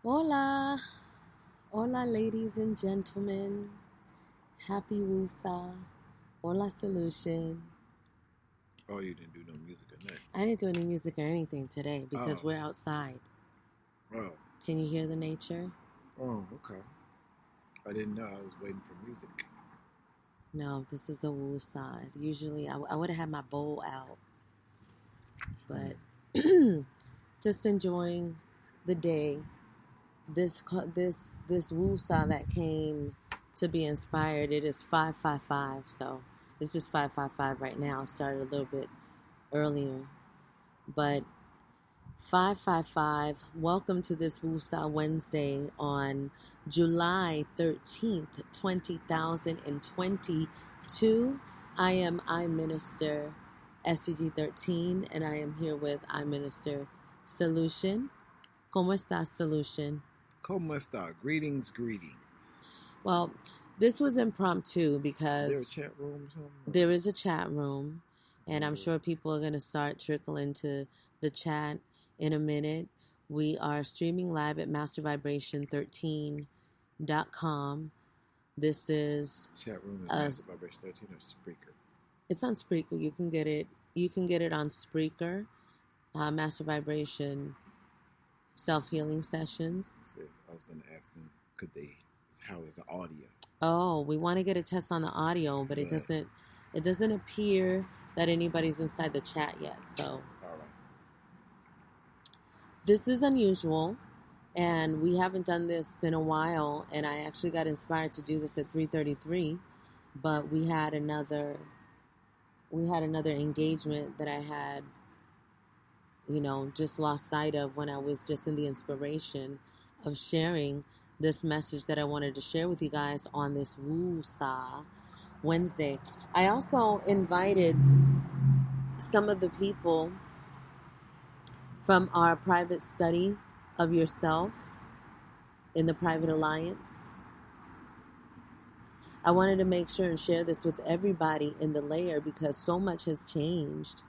Hola, hola, ladies and gentlemen. Happy Woosah. Hola, solution. Oh, you didn't do no music or nothing. I didn't do any music or anything today because Oh. we're outside. Oh. Can you hear the nature? Oh, okay. I didn't know. I was waiting for music. No, this is a Woosah. Usually, I would have had my bowl out, but just enjoying the day. This Woosah that came to be inspired. It is 555, so it's just 555 right now. It started a little bit earlier, but 555, welcome to this Woosah Wednesday on July 13th, 2022. I am Minister SCG13, and I am here with Minister Solution. ¿Cómo estás, Solution? ¿Cómo está? Greetings. Well, this was impromptu Is because there a chat room or something? there is a chat room, and I'm sure people are going to start trickling into the chat in a minute. We are streaming live at mastervibration13.com. This is Chat room is Master Vibration 13 or Spreaker? It's on Spreaker. You can get it on Spreaker. Master Vibration self-healing sessions. I was going to ask them, how is the audio? Oh, we want to get a test on the audio, but it doesn't appear that anybody's inside the chat yet. So, all right. This is unusual, and we haven't done this in a while, and I actually got inspired to do this at 3:33, but we had another engagement that I had, just lost sight of when I was just in the inspiration of sharing this message that I wanted to share with you guys on this Woosah Wednesday. I also invited some of the people from our private study of yourself in the private alliance. I wanted to make sure and share this with everybody in the layer because so much has changed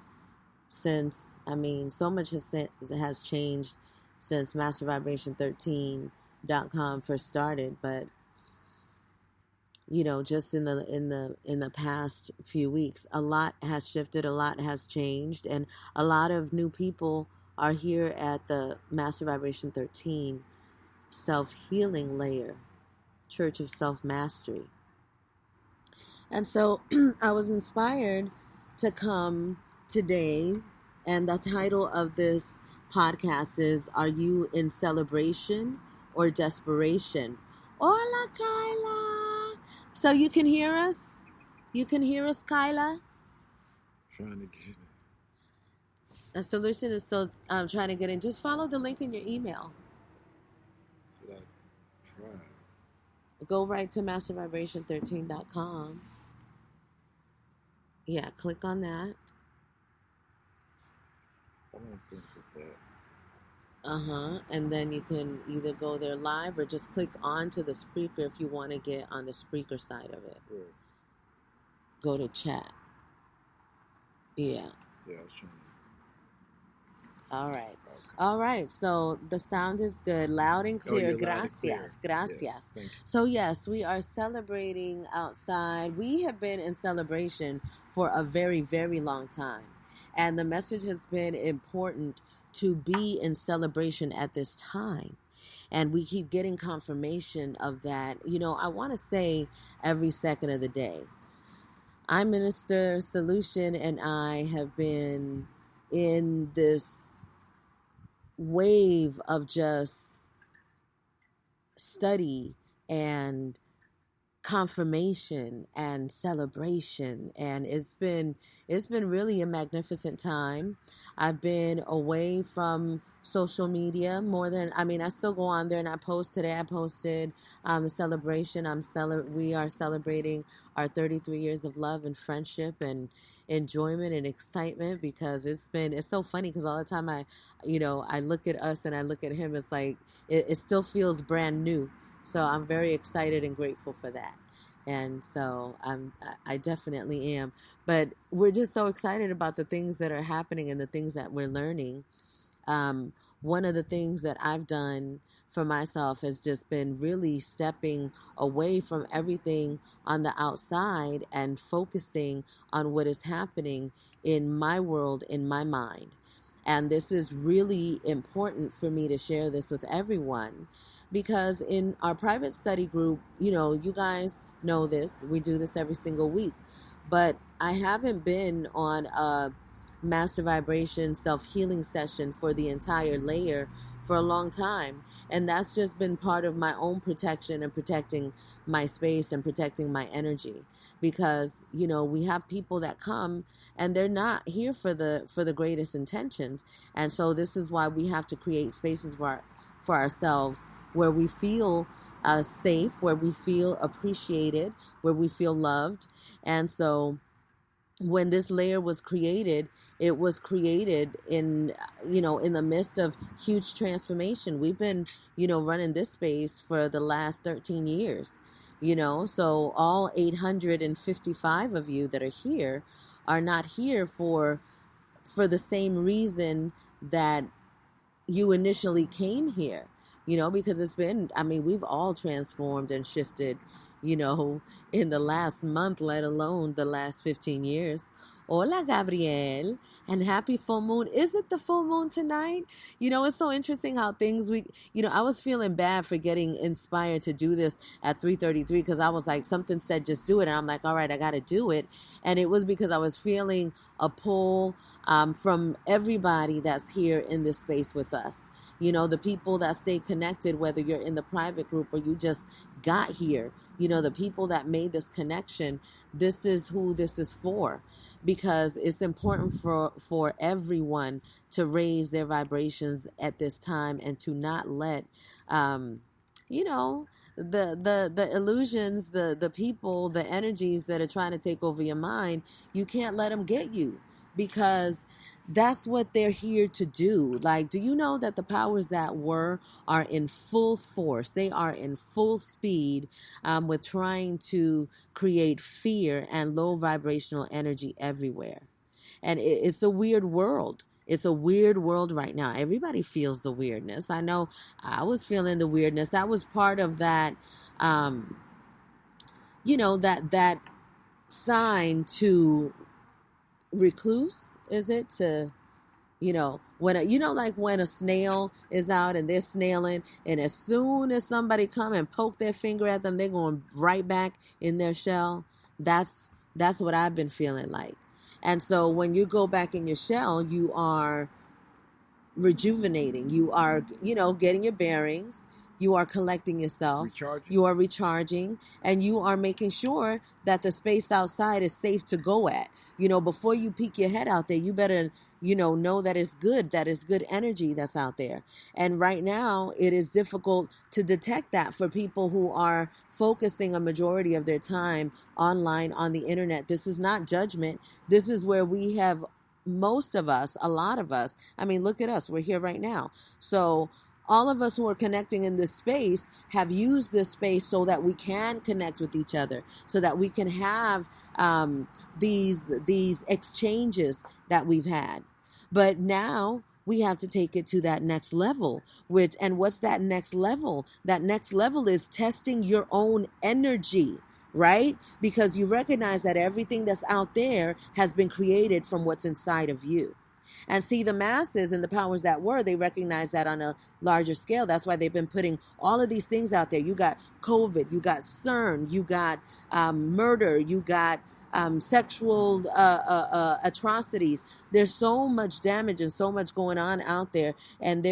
since mastervibration13.com first started, but just in the past few weeks, a lot has shifted, a lot has changed, and a lot of new people are here at the Master Vibration 13 self-healing layer, Church of Self-Mastery. And so I was inspired to come today, and the title of this podcast is, Are You in Celebration or Desperation? Hola, Kyla! So you can hear us? You can hear us, Kyla? Trying to get it. The solution is still trying to get in. Just follow the link in your email. That's what I tried. Go right to mastervibration13.com. Yeah, click on that. I don't think that. And then you can either go there live or just click onto the speaker if you want to get on the speaker side of it. Yeah. Go to chat. Yeah. Yeah, I was trying to. All right. Okay. All right. So the sound is good, loud and clear. Gracias. Gracias. Yes, thank you. So yes, we are celebrating outside. We have been in celebration for a very, very long time. And the message has been important to be in celebration at this time. And we keep getting confirmation of that. I want to say every second of the day. Minister Solution and I have been in this wave of just study and confirmation and celebration, and it's been really a magnificent time. I've been away from social media more than I still go on there and I post. Today I posted the celebration. We are celebrating our 33 years of love and friendship and enjoyment and excitement, because it's so funny because all the time I look at us and I look at him, it's like it still feels brand new. So I'm very excited and grateful for that. And so I definitely am. But we're just so excited about the things that are happening and the things that we're learning. one of the things that I've done for myself has just been really stepping away from everything on the outside and focusing on what is happening in my world, in my mind. And this is really important for me to share this with everyone because in our private study group, you guys know this, we do this every single week, but I haven't been on a master vibration self healing session for the entire layer for a long time. And that's just been part of my own protection and protecting my space and protecting my energy. Because, we have people that come and they're not here for the greatest intentions. And so this is why we have to create spaces for ourselves where we feel safe, where we feel appreciated, where we feel loved. And so when this layer was created, it was created in the midst of huge transformation. We've been running this space for the last 13 years, so all 855 of you that are here are not here for the same reason that you initially came here, because we've all transformed and shifted, in the last month, let alone the last 15 years. Hola, Gabriel, and happy full moon. Is it the full moon tonight? It's so interesting how I was feeling bad for getting inspired to do this at 3:33 because I was like, something said just do it. And I'm like, all right, I got to do it. And it was because I was feeling a pull from everybody that's here in this space with us. The people that stay connected, whether you're in the private group or you just got here, the people that made this connection, this is who this is for, because it's important for everyone to raise their vibrations at this time and to not let, the illusions, the people, the energies that are trying to take over your mind, you can't let them get you, because that's what they're here to do. Like, do you know that the powers that were are in full force? They are in full speed with trying to create fear and low vibrational energy everywhere. And it's a weird world. It's a weird world right now. Everybody feels the weirdness. I know I was feeling the weirdness. That was part of that, that sign to recluse, is it, to when a snail is out and they're snailing, and as soon as somebody come and poke their finger at them, they're going right back in their shell. That's what I've been feeling like. And so when you go back in your shell, you are rejuvenating, you are getting your bearings, you are collecting yourself, you are recharging, and you are making sure that the space outside is safe to go at. Before you peek your head out there, you better know that it's good energy that's out there. And right now it is difficult to detect that for people who are focusing a majority of their time online on the internet. This is not judgment. This is where we have, most of us, a lot of us, look at us, we're here right now. So all of us who are connecting in this space have used this space so that we can connect with each other, so that we can have these exchanges that we've had. But now we have to take it to that next level. And what's that next level? That next level is testing your own energy, right? Because you recognize that everything that's out there has been created from what's inside of you. And see, the masses and the powers that were, they recognize that on a larger scale. That's why they've been putting all of these things out there. You got COVID, you got CERN, you got murder, you got sexual atrocities. There's so much damage and so much going on out there, and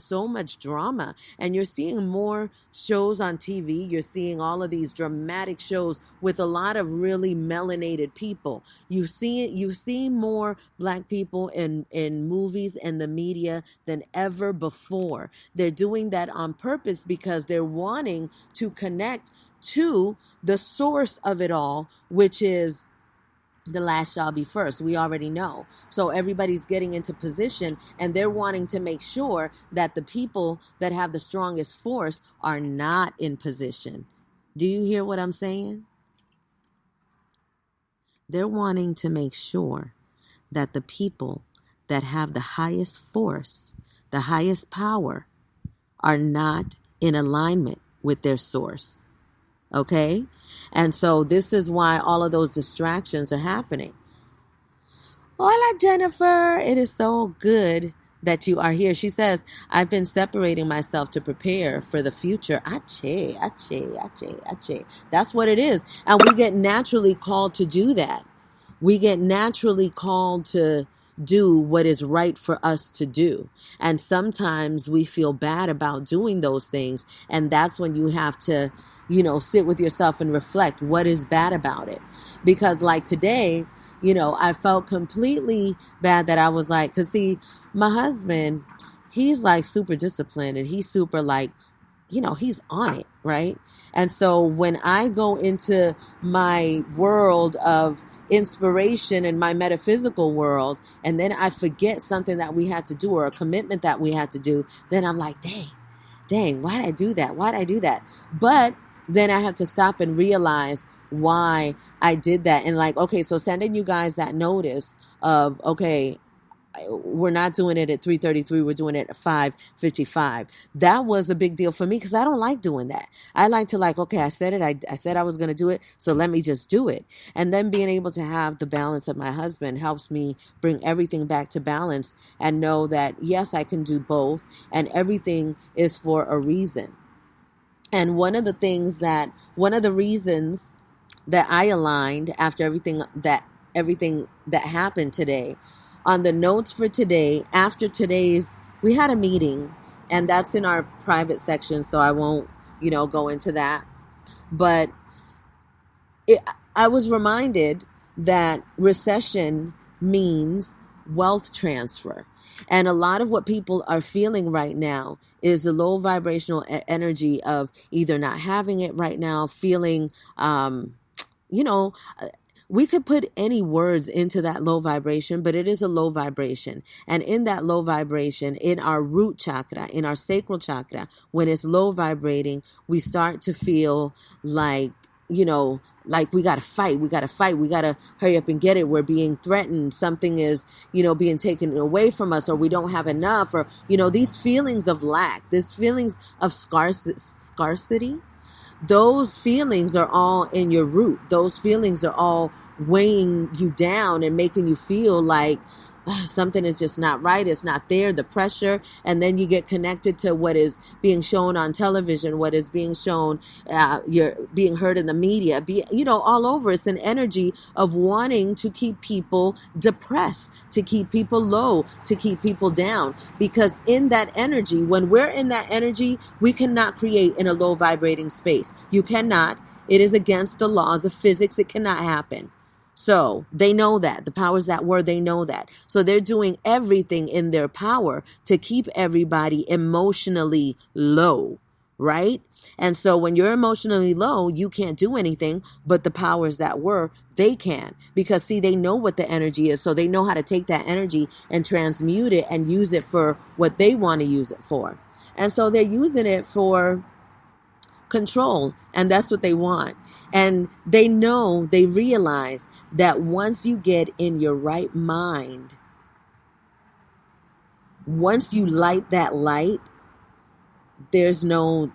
so much drama. And you're seeing more shows on TV. You're seeing all of these dramatic shows with a lot of really melanated people. You've seen more Black people in movies and the media than ever before. They're doing that on purpose because they're wanting to connect to the source of it all, which is the last shall be first. We already know. So everybody's getting into position, and they're wanting to make sure that the people that have the strongest force are not in position. Do you hear what I'm saying? They're wanting to make sure that the people that have the highest force, the highest power, are not in alignment with their source. Okay? And so this is why all of those distractions are happening. Hola, Jennifer. It is so good that you are here. She says, I've been separating myself to prepare for the future. Ache, ache, ache, ache. That's what it is. And we get naturally called to do that. We get naturally called to do what is right for us to do. And sometimes we feel bad about doing those things. And that's when you have to, sit with yourself and reflect what is bad about it. Because like today, I felt completely bad that I was like, because see, my husband, he's like super disciplined and he's super like, he's on it, right? And so when I go into my world of inspiration and my metaphysical world, and then I forget something that we had to do or a commitment that we had to do, then I'm like, dang, why'd I do that? Why'd I do that? But then I have to stop and realize why I did that. And like, okay, so sending you guys that notice of, okay, we're not doing it at 3:33, we're doing it at 5:55. That was a big deal for me because I don't like doing that. I like to okay, I said it, I said I was going to do it, so let me just do it. And then being able to have the balance of my husband helps me bring everything back to balance and know that yes, I can do both and everything is for a reason. And one of the reasons that I aligned after everything that happened today, on the notes for today, after today's, we had a meeting, and that's in our private section, so I won't, go into that. But I was reminded that recession means wealth transfer. And a lot of what people are feeling right now is the low vibrational energy of either not having it right now, feeling, we could put any words into that low vibration, but it is a low vibration. And in that low vibration, in our root chakra, in our sacral chakra, when it's low vibrating, we start to feel like, like we got to fight, we got to hurry up and get it. We're being threatened. Something is, being taken away from us, or we don't have enough, or, these feelings of lack, these feelings of scarcity. Those feelings are all in your root. Those feelings are all weighing you down and making you feel like something is just not right. It's not there, the pressure. And then you get connected to what is being shown on television, what is being shown, you're being heard in the media, all over. It's an energy of wanting to keep people depressed, to keep people low, to keep people down. Because in that energy, when we're in that energy, we cannot create in a low vibrating space. You cannot. It is against the laws of physics. It cannot happen. So they know that. The powers that were, they know that. So they're doing everything in their power to keep everybody emotionally low, right? And so when you're emotionally low, you can't do anything, but the powers that were, they can. Because see, they know what the energy is. So they know how to take that energy and transmute it and use it for what they want to use it for. And so they're using it for control, and that's what they want. And they realize that once you get in your right mind, once you light that light, there's no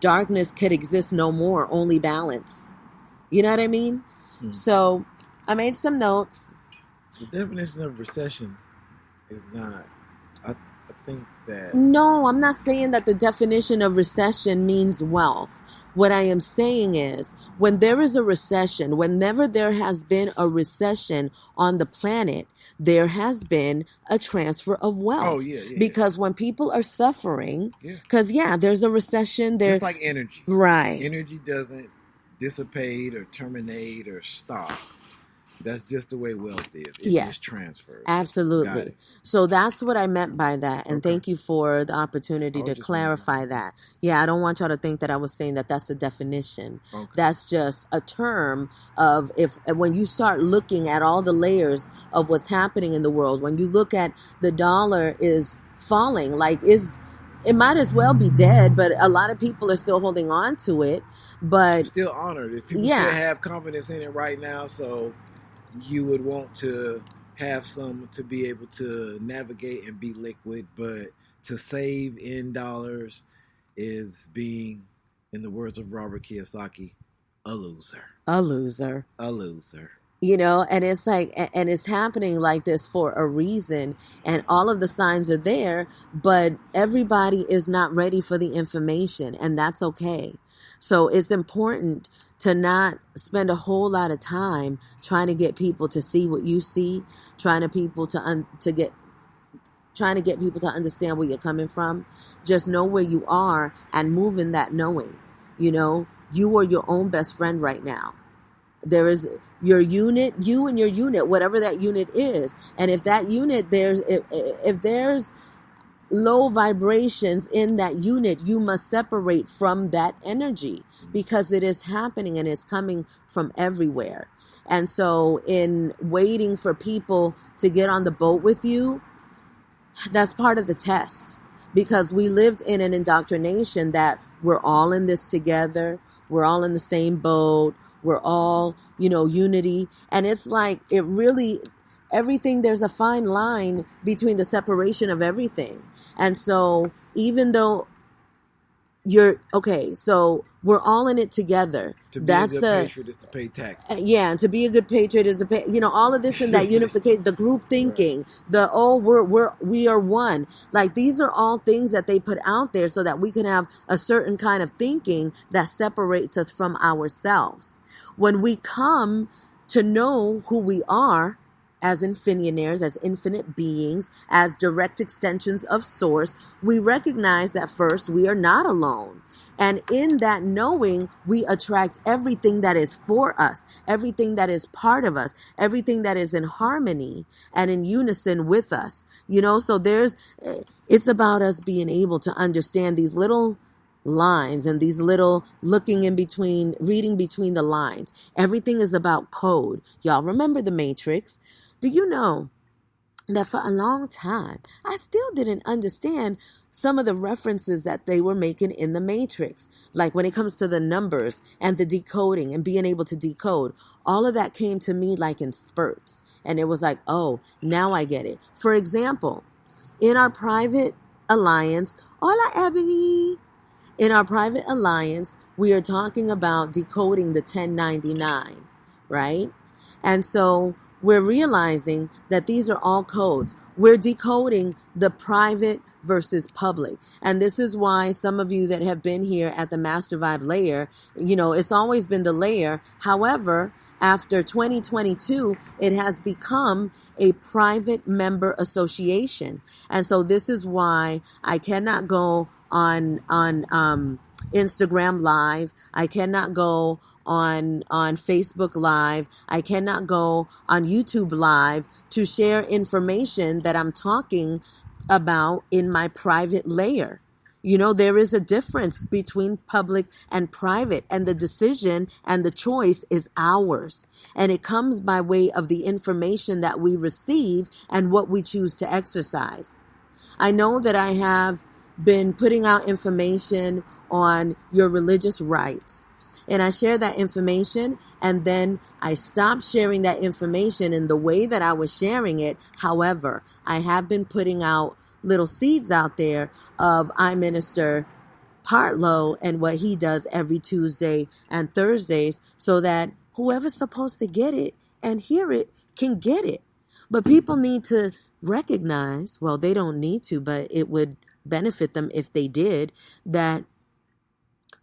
darkness could exist no more, only balance. You know what I mean? So I made some notes. The definition of recession is not, I think that... No, I'm not saying that the definition of recession means wealth. What I am saying is when there is a recession, whenever there has been a recession on the planet, there has been a transfer of wealth. Oh, yeah. Because when people are suffering, because, there's a recession. Just like energy. Right. Energy doesn't dissipate or terminate or stop. That's just the way wealth is. It just transfers. Absolutely. So that's what I meant by that. And thank you for the opportunity to clarify that. Yeah, I don't want y'all to think that I was saying that that's the definition. Okay. That's just a term of when you start looking at all the layers of what's happening in the world, when you look at the dollar is falling, it might as well be dead, but a lot of people are still holding on to it. But it's still honored. If people still have confidence in it right now, so you would want to have some to be able to navigate and be liquid, but to save in dollars is being, in the words of Robert Kiyosaki, a loser. A loser. A loser. You know, and it's like, and it's happening like this for a reason, and all of the signs are there, but everybody is not ready for the information, and that's okay. So it's important to not spend a whole lot of time trying to get people to see what you see, trying to get people to understand where you're coming from. Just know where you are and move in that knowing. You know, you are your own best friend right now. There is your unit, you and your unit, whatever that unit is. And if that unit, if there's low vibrations in that unit, you must separate from that energy, because it is happening and it's coming from everywhere. And so in waiting for people to get on the boat with you, that's part of the test, because we lived in an indoctrination that we're all in this together. We're all in the same boat. We're all, unity. And it's like, everything, there's a fine line between the separation of everything. And so even though so we're all in it together. To be a good patriot is to pay taxes. Yeah, and to be a good patriot is to pay, all of this and that unification, the group thinking, right. We are one. Like, these are all things that they put out there so that we can have a certain kind of thinking that separates us from ourselves. When we come to know who we are as infinionaires, as infinite beings, as direct extensions of source, we recognize that first, we are not alone. And in that knowing, we attract everything that is for us, everything that is part of us, everything that is in harmony and in unison with us. So it's about us being able to understand these little lines and these little reading between the lines. Everything is about code. Y'all remember the Matrix? Do you know that for a long time, I still didn't understand some of the references that they were making in the Matrix? Like when it comes to the numbers and the decoding and being able to decode, all of that came to me like in spurts. And it was like, oh, now I get it. For example, in our private alliance, hola, Ebony. In our private alliance, we are talking about decoding the 1099, right? And so we're realizing that these are all codes. We're decoding the private versus public. And this is why some of you that have been here at the Master Vibe layer, it's always been the layer. However, after 2022, it has become a private member association. And so this is why I cannot go on Instagram Live. I cannot go on Facebook Live. I cannot go on YouTube Live to share information that I'm talking about in my private layer. There is a difference between public and private, and the decision and the choice is ours. And it comes by way of the information that we receive and what we choose to exercise. I know that I have been putting out information on your religious rights. And I share that information, and then I stopped sharing that information in the way that I was sharing it. However, I have been putting out little seeds out there of I Minister Partlow and what he does every Tuesday and Thursdays, so that whoever's supposed to get it and hear it can get it. But people need to recognize, well, they don't need to, but it would benefit them if they did, that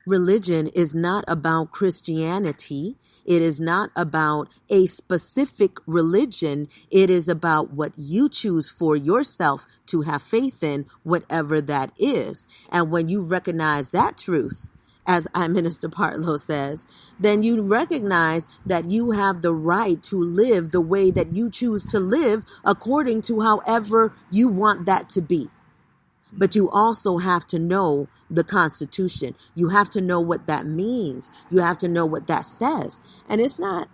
religion is not about Christianity. It is not about a specific religion. It is about what you choose for yourself to have faith in, whatever that is. And when you recognize that truth, as I Minister Partlow says, then you recognize that you have the right to live the way that you choose to live according to however you want that to be. But you also have to know the Constitution. You have to know what that means. You have to know what that says. And it's not,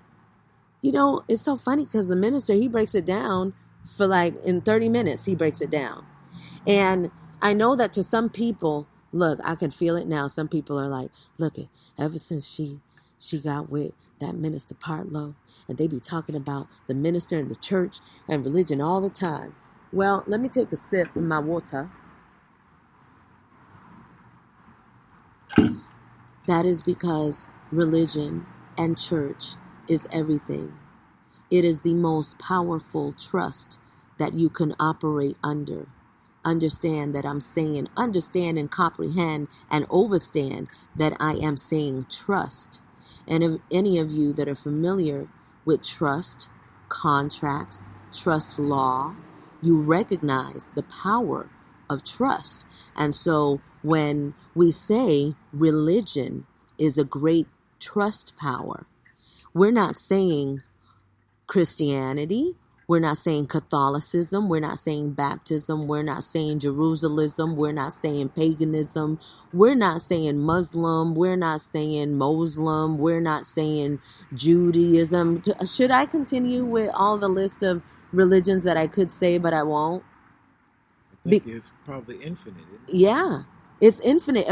it's so funny because the minister, he breaks it down for like in 30 minutes, he breaks it down. And I know that to some people, look, I can feel it now. Some people are like, look, ever since she got with that Minister Partlow, and they be talking about the minister and the church and religion all the time. Well, let me take a sip of my water. That is because religion and church is everything. It is the most powerful trust that you can operate under. Understand that I'm saying, understand and comprehend and overstand that I am saying trust. And if any of you that are familiar with trust, contracts, trust law, you recognize the power of trust. And so when we say religion is a great trust power, we're not saying Christianity, we're not saying Catholicism, we're not saying baptism, we're not saying Jerusalem, we're not saying paganism, we're not saying Muslim, we're not saying Muslim, we're not saying Judaism. Should I continue with all the list of religions that I could say, but I won't? I think it's probably infinite, isn't it? Yeah. It's infinite.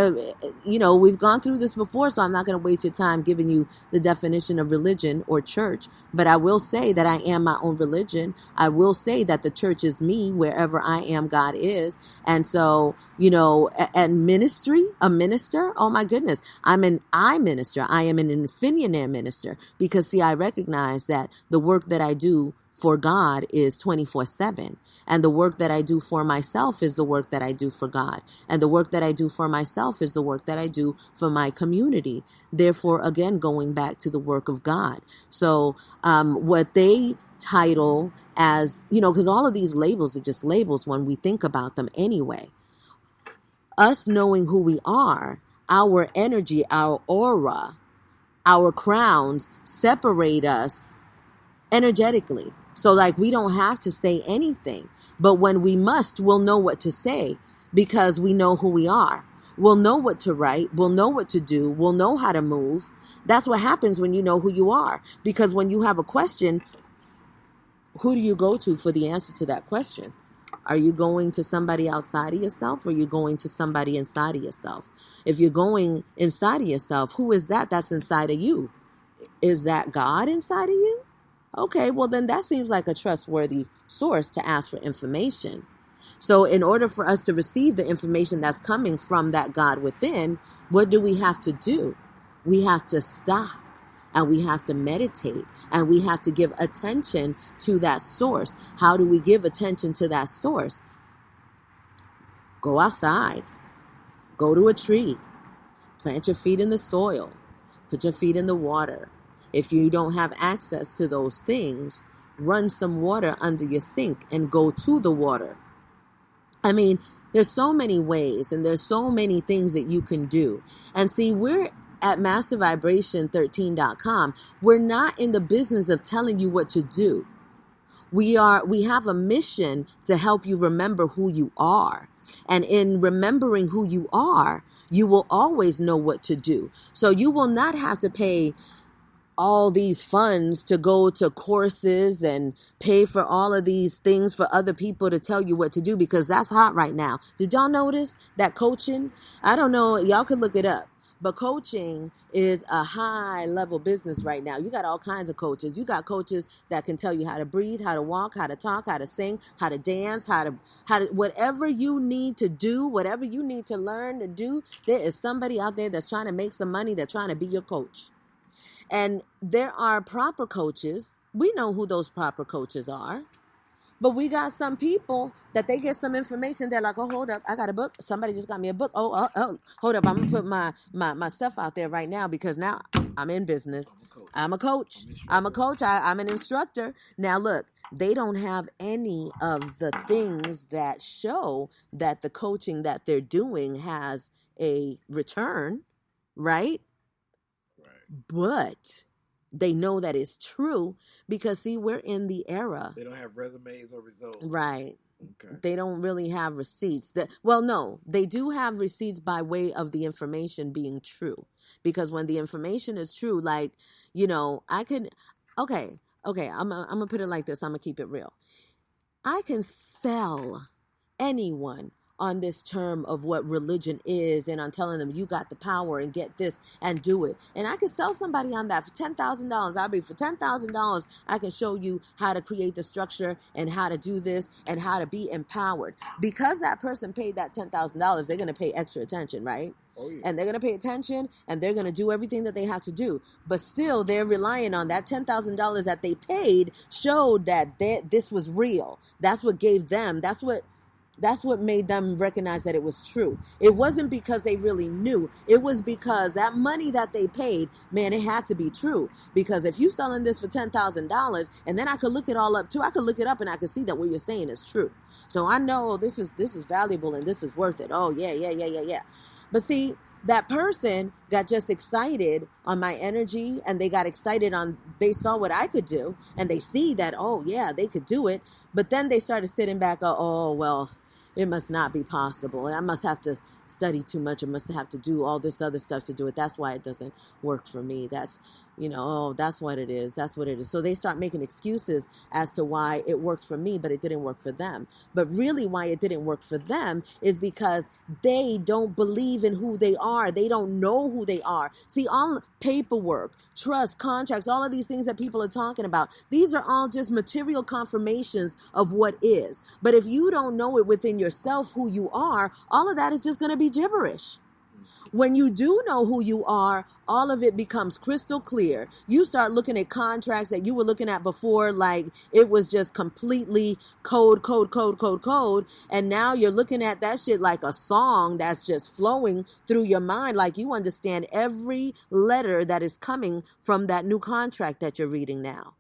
We've gone through this before, so I'm not going to waste your time giving you the definition of religion or church. But I will say that I am my own religion. I will say that the church is me. Wherever I am, God is. And so, and ministry, a minister, oh my goodness, I minister. I am an infinite minister because, see, I recognize that the work that I do for God is 24/7. And the work that I do for myself is the work that I do for God. And the work that I do for myself is the work that I do for my community. Therefore, again, going back to the work of God. So what they title as, because all of these labels are just labels when we think about them anyway. Us knowing who we are, our energy, our aura, our crowns separate us energetically. So like we don't have to say anything, but when we must, we'll know what to say because we know who we are. We'll know what to write. We'll know what to do. We'll know how to move. That's what happens when you know who you are. Because when you have a question, who do you go to for the answer to that question? Are you going to somebody outside of yourself or are you going to somebody inside of yourself? If you're going inside of yourself, who is that that's inside of you? Is that God inside of you? Okay, well then that seems like a trustworthy source to ask for information. So in order for us to receive the information that's coming from that God within, what do we have to do? We have to stop and we have to meditate and we have to give attention to that source. How do we give attention to that source? Go outside, go to a tree, plant your feet in the soil, put your feet in the water. If you don't have access to those things, run some water under your sink and go to the water. I mean, there's so many ways and there's so many things that you can do. And see, we're at mastervibration13.com. We're not in the business of telling you what to do. We have a mission to help you remember who you are. And in remembering who you are, you will always know what to do. So you will not have to pay all these funds to go to courses and pay for all of these things for other people to tell you what to do because that's hot right now. Did y'all notice that coaching? I don't know. Y'all could look it up. But coaching is a high level business right now. You got all kinds of coaches. You got coaches that can tell you how to breathe, how to walk, how to talk, how to sing, how to dance, how to whatever you need to do, whatever you need to learn to do. There is somebody out there that's trying to make some money. That's trying to be your coach. And there are proper coaches. We know who those proper coaches are. But we got some people that they get some information. They're like, oh, hold up. I got a book. Somebody just got me a book. Oh, hold up. I'm going to put my stuff out there right now because now I'm in business. I'm a coach. I'm an instructor. Now, look, they don't have any of the things that show that the coaching that they're doing has a return, right? But they know that it's true because, see, we're in the era. They don't have resumes or results. Right. Okay. They don't really have receipts. No, they do have receipts by way of the information being true. Because when the information is true, like, I can, okay, I'm going to put it like this. I'm going to keep it real. I can sell anyone on this term of what religion is, and I'm telling them you got the power and get this and do it. And I can sell somebody on that for $10,000. For $10,000, I can show you how to create the structure and how to do this and how to be empowered. Because that person paid that $10,000, they're going to pay extra attention, right? Oh, yeah. And they're going to pay attention, and they're going to do everything that they have to do. But still, they're relying on that $10,000 that they paid showed that this was real. That's what gave them, that's what made them recognize that it was true. It wasn't because they really knew. It was because that money that they paid, man, it had to be true. Because if you selling this for $10,000, and then I could look it all up too, I could look it up and I could see that what you're saying is true. So I know this is valuable and this is worth it. Oh yeah. But see, that person got just excited on my energy, and they got excited they saw what I could do, and they see that, oh yeah, they could do it. But then they started sitting back, oh well, it must not be possible. I must have to study too much. I must have to do all this other stuff to do it. That's why it doesn't work for me. That's, oh, that's what it is. That's what it is. So they start making excuses as to why it worked for me, but it didn't work for them. But really why it didn't work for them is because they don't believe in who they are. They don't know who they are. See, all paperwork, trust, contracts, all of these things that people are talking about, these are all just material confirmations of what is. But if you don't know it within yourself who you are, all of that is just going to be gibberish. When you do know who you are, all of it becomes crystal clear. You start looking at contracts that you were looking at before like it was just completely code. And now you're looking at that shit like a song that's just flowing through your mind. Like you understand every letter that is coming from that new contract that you're reading now.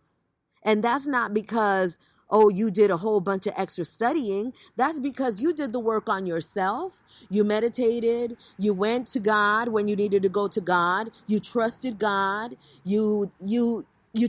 And that's not because, oh, you did a whole bunch of extra studying. That's because you did the work on yourself. You meditated. You went to God when you needed to go to God. You trusted God. You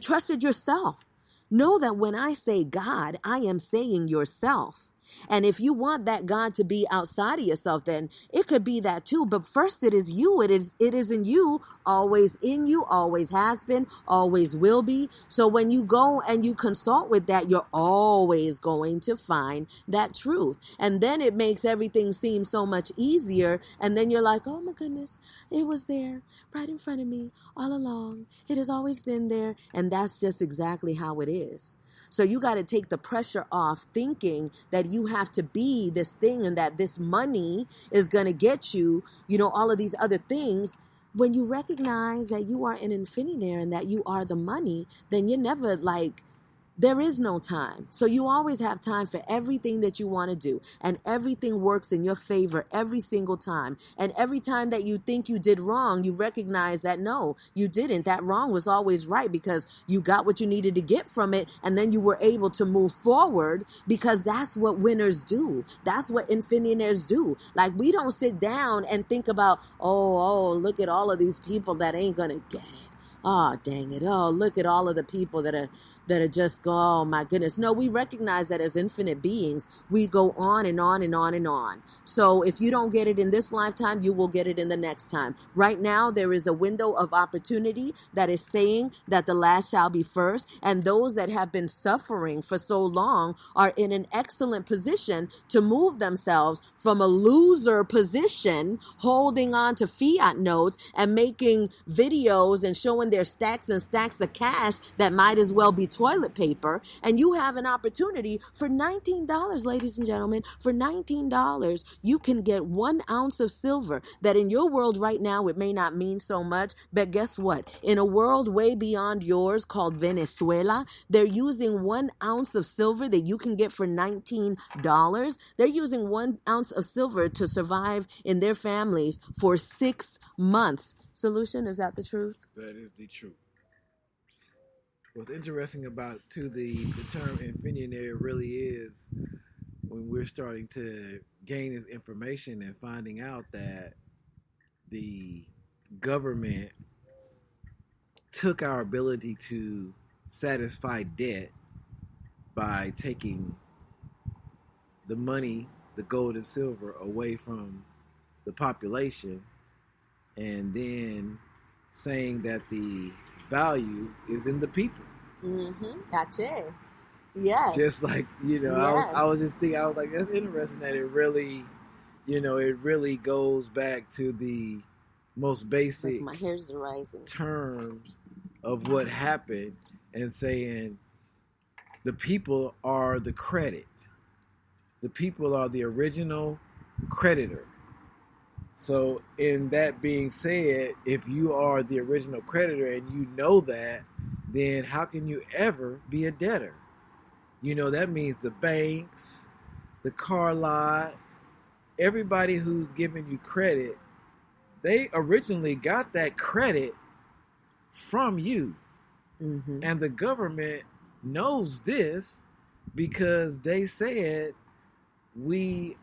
trusted yourself. Know that when I say God, I am saying yourself. And if you want that God to be outside of yourself, then it could be that too. But first, it is you. It is in you, always in you, always has been, always will be. So when you go and you consult with that, you're always going to find that truth. And then it makes everything seem so much easier. And then you're like, oh my goodness, it was there right in front of me all along. It has always been there. And that's just exactly how it is. So you got to take the pressure off thinking that you have to be this thing and that this money is going to get you, all of these other things. When you recognize that you are an infinitaire and that you are the money, then you're never there is no time. So you always have time for everything that you want to do. And everything works in your favor every single time. And every time that you think you did wrong, you recognize that no, you didn't. That wrong was always right because you got what you needed to get from it. And then you were able to move forward because that's what winners do. That's what infinitaires do. Like we don't sit down and think about, oh, look at all of these people that ain't going to get it. Oh, dang it. Oh, look at all of the people that are just go, oh my goodness. No, we recognize that as infinite beings, we go on and on and on and on. So if you don't get it in this lifetime, you will get it in the next time. Right now, there is a window of opportunity that is saying that the last shall be first. And those that have been suffering for so long are in an excellent position to move themselves from a loser position, holding on to fiat notes and making videos and showing their stacks and stacks of cash that might as well be toilet paper. And you have an opportunity for $19, ladies and gentlemen. For $19, you can get 1 ounce of silver that in your world right now, it may not mean so much. But guess what? In a world way beyond yours called Venezuela, they're using 1 ounce of silver that you can get for $19. They're using 1 ounce of silver to survive in their families for 6 months. Solution, is that the truth? That is the truth. What's interesting about the term infinitaire really is when we're starting to gain this information and finding out that the government took our ability to satisfy debt by taking the money, the gold and silver, away from the population, and then saying that the value is in the people. Gotcha. Yes. Just like, Yes. I was just thinking, I was like, that's interesting that it really, it really goes back to the most basic my hair's rising terms of what happened and saying the people are the credit. The people are the original creditor. So, in that being said, if you are the original creditor and you know that, then how can you ever be a debtor? That means the banks, the car lot, everybody who's giving you credit, they originally got that credit from you. Mm-hmm. And the government knows this because they said we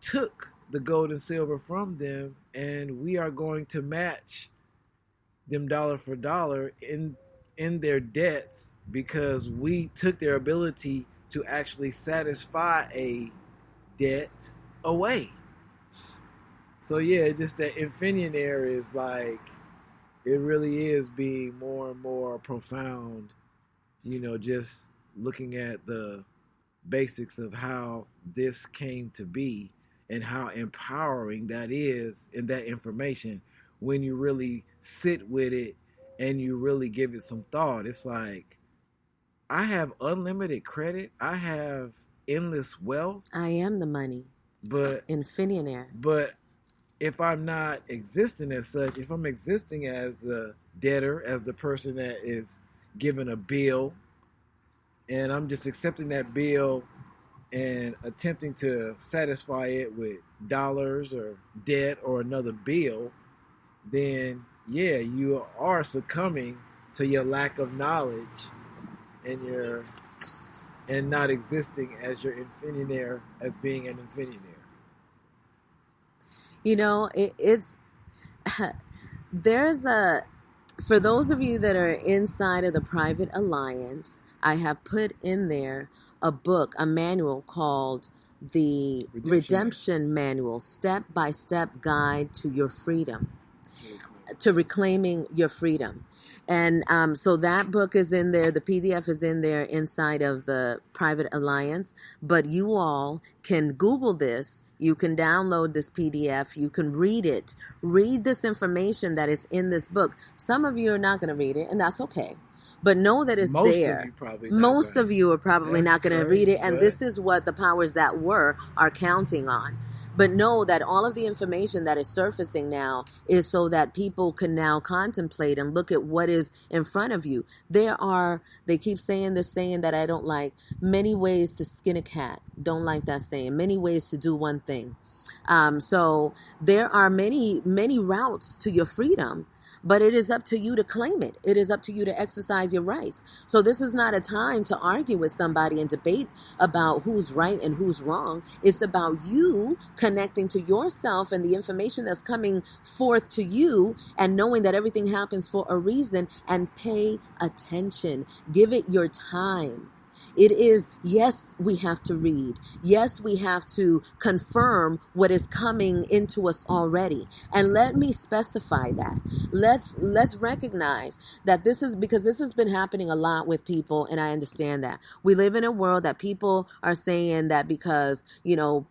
took the gold and silver from them and we are going to match them dollar for dollar in their debts because we took their ability to actually satisfy a debt away. So yeah, just that Infinionaire is like, it really is being more and more profound, just looking at the basics of how this came to be and how empowering that is in that information when you really sit with it and you really give it some thought. It's like, I have unlimited credit, I have endless wealth. I am the money. But Infinionaire. But if I'm not existing as such, if I'm existing as the debtor, as the person that is given a bill, and I'm just accepting that bill and attempting to satisfy it with dollars or debt or another bill, then yeah, you are succumbing to your lack of knowledge and not existing as your Infinionaire, as being an Infinionaire. It's there's for those of you that are inside of the private alliance, I have put in there a book, a manual called the Redemption Manual, Step-by-Step Guide to Your Freedom, to Reclaiming Your Freedom. And so that book is in there. The PDF is in there inside of the private alliance. But you all can Google this. You can download this PDF. You can read it. Read this information that is in this book. Some of you are not going to read it, and that's okay. But know that it's there. Most of you are probably not going to read it. And this is what the powers that are counting on. But know that all of the information that is surfacing now is so that people can now contemplate and look at what is in front of you. They keep saying this saying that I don't like, many ways to skin a cat. Don't like that saying. Many ways to do one thing. So there are many, many routes to your freedom. But it is up to you to claim it. It is up to you to exercise your rights. So this is not a time to argue with somebody and debate about who's right and who's wrong. It's about you connecting to yourself and the information that's coming forth to you and knowing that everything happens for a reason, and pay attention. Give it your time. It is, yes, we have to read. Yes, we have to confirm what is coming into us already. And let me specify that. Let's recognize that this is because this has been happening a lot with people, and I understand that. We live in a world that people are saying that because,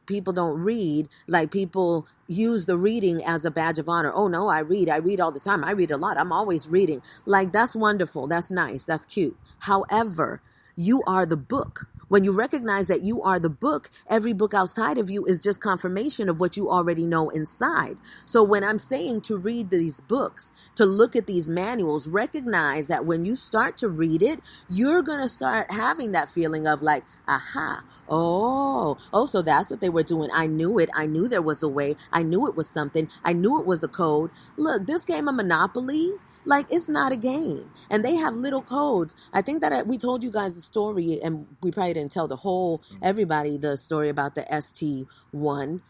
people don't read, like people use the reading as a badge of honor. Oh no, I read all the time. I read a lot. I'm always reading. Like, that's wonderful. That's nice. That's cute. However, you are the book. When you recognize that you are the book, every book outside of you is just confirmation of what you already know inside. So when I'm saying to read these books, to look at these manuals, recognize that when you start to read it, you're going to start having that feeling of like, aha, oh, so that's what they were doing. I knew it. I knew there was a way. I knew it was something. I knew it was a code. Look, this game of Monopoly, like, it's not a game. And they have little codes. I think that we told you guys the story, and we probably didn't tell everybody the story about the ST1.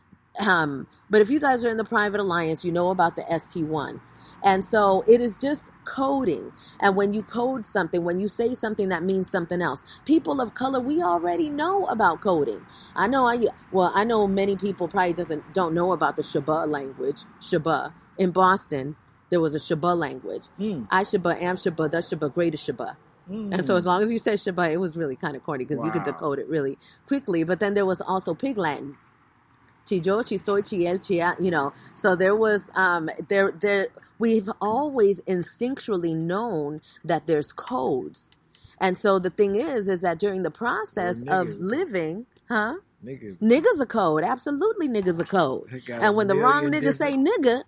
But if you guys are in the private alliance, you know about the ST1. And so it is just coding. And when you code something, when you say something that means something else, people of color, we already know about coding. I know many people probably don't know about the Shaba language, Shaba. In Boston, there was a Shaba language. I Shaba, am Shaba, the Shaba, greatest Shaba. And so as long as you said Shaba, it was really kind of corny because you could decode it really quickly. But then there was also Pig Latin. Chijo, Chisoy, Chiel, Chia, So there was, we've always instinctually known that there's codes. And so the thing is that during the process of living, Niggas. Niggas a code. Absolutely, niggas a code. And when the wrong nigga say nigga,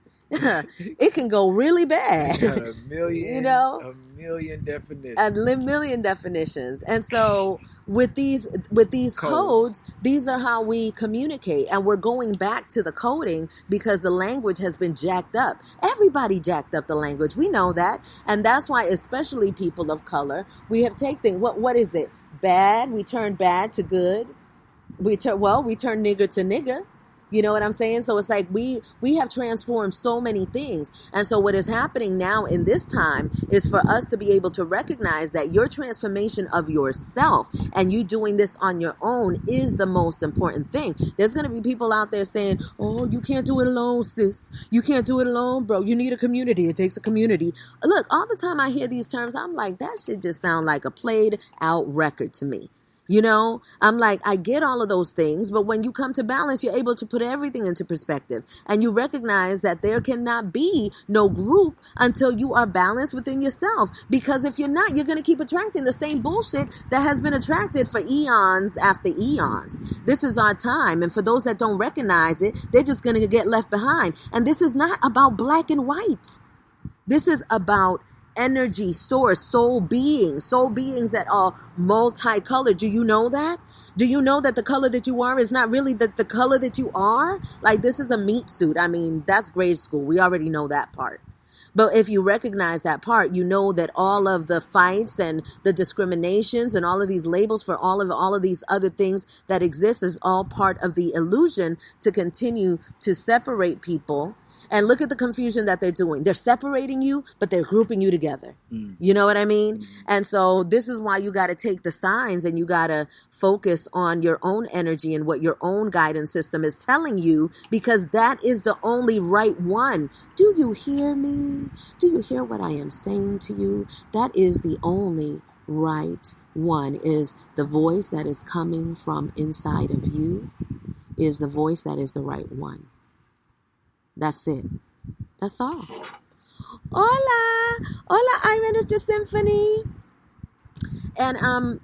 it can go really bad. Got a million, you know, a million definitions. A million definitions. And so with these codes, these are how we communicate. And we're going back to the coding because the language has been jacked up. Everybody jacked up the language. We know that. And that's why, especially people of color, we have taken what is it? Bad. We turn bad to good. We turn nigger to nigga. You know what I'm saying? So it's like we have transformed so many things. And so what is happening now in this time is for us to be able to recognize that your transformation of yourself and you doing this on your own is the most important thing. There's going to be people out there saying, oh, you can't do it alone, sis. You can't do it alone, bro. You need a community. It takes a community. Look, all the time I hear these terms, I'm like, that should just sound like a played out record to me. You know, I'm like, I get all of those things, but when you come to balance, you're able to put everything into perspective and you recognize that there cannot be no group until you are balanced within yourself. Because if you're not, you're going to keep attracting the same bullshit that has been attracted for eons after eons. This is our time. And for those that don't recognize it, they're just going to get left behind. And this is not about black and white. This is about energy source, soul beings that are multicolored. Do you know that? Do you know that the color that you are is not really the color that you are? Like, this is a meat suit. I mean, that's grade school. We already know that part. But if you recognize that part, you know that all of the fights and the discriminations and all of these labels for all of these other things that exist is all part of the illusion to continue to separate people. And look at the confusion that they're doing. They're separating you, but they're grouping you together. You know what I mean? And so this is why you got to take the signs and you got to focus on your own energy and what your own guidance system is telling you, because that is the only right one. Do you hear me? Do you hear what I am saying to you? That is the only right one. Is the voice that is coming from inside of you is the voice that is the right one. That's it. That's all. Hola, I'm Minister Symphony. And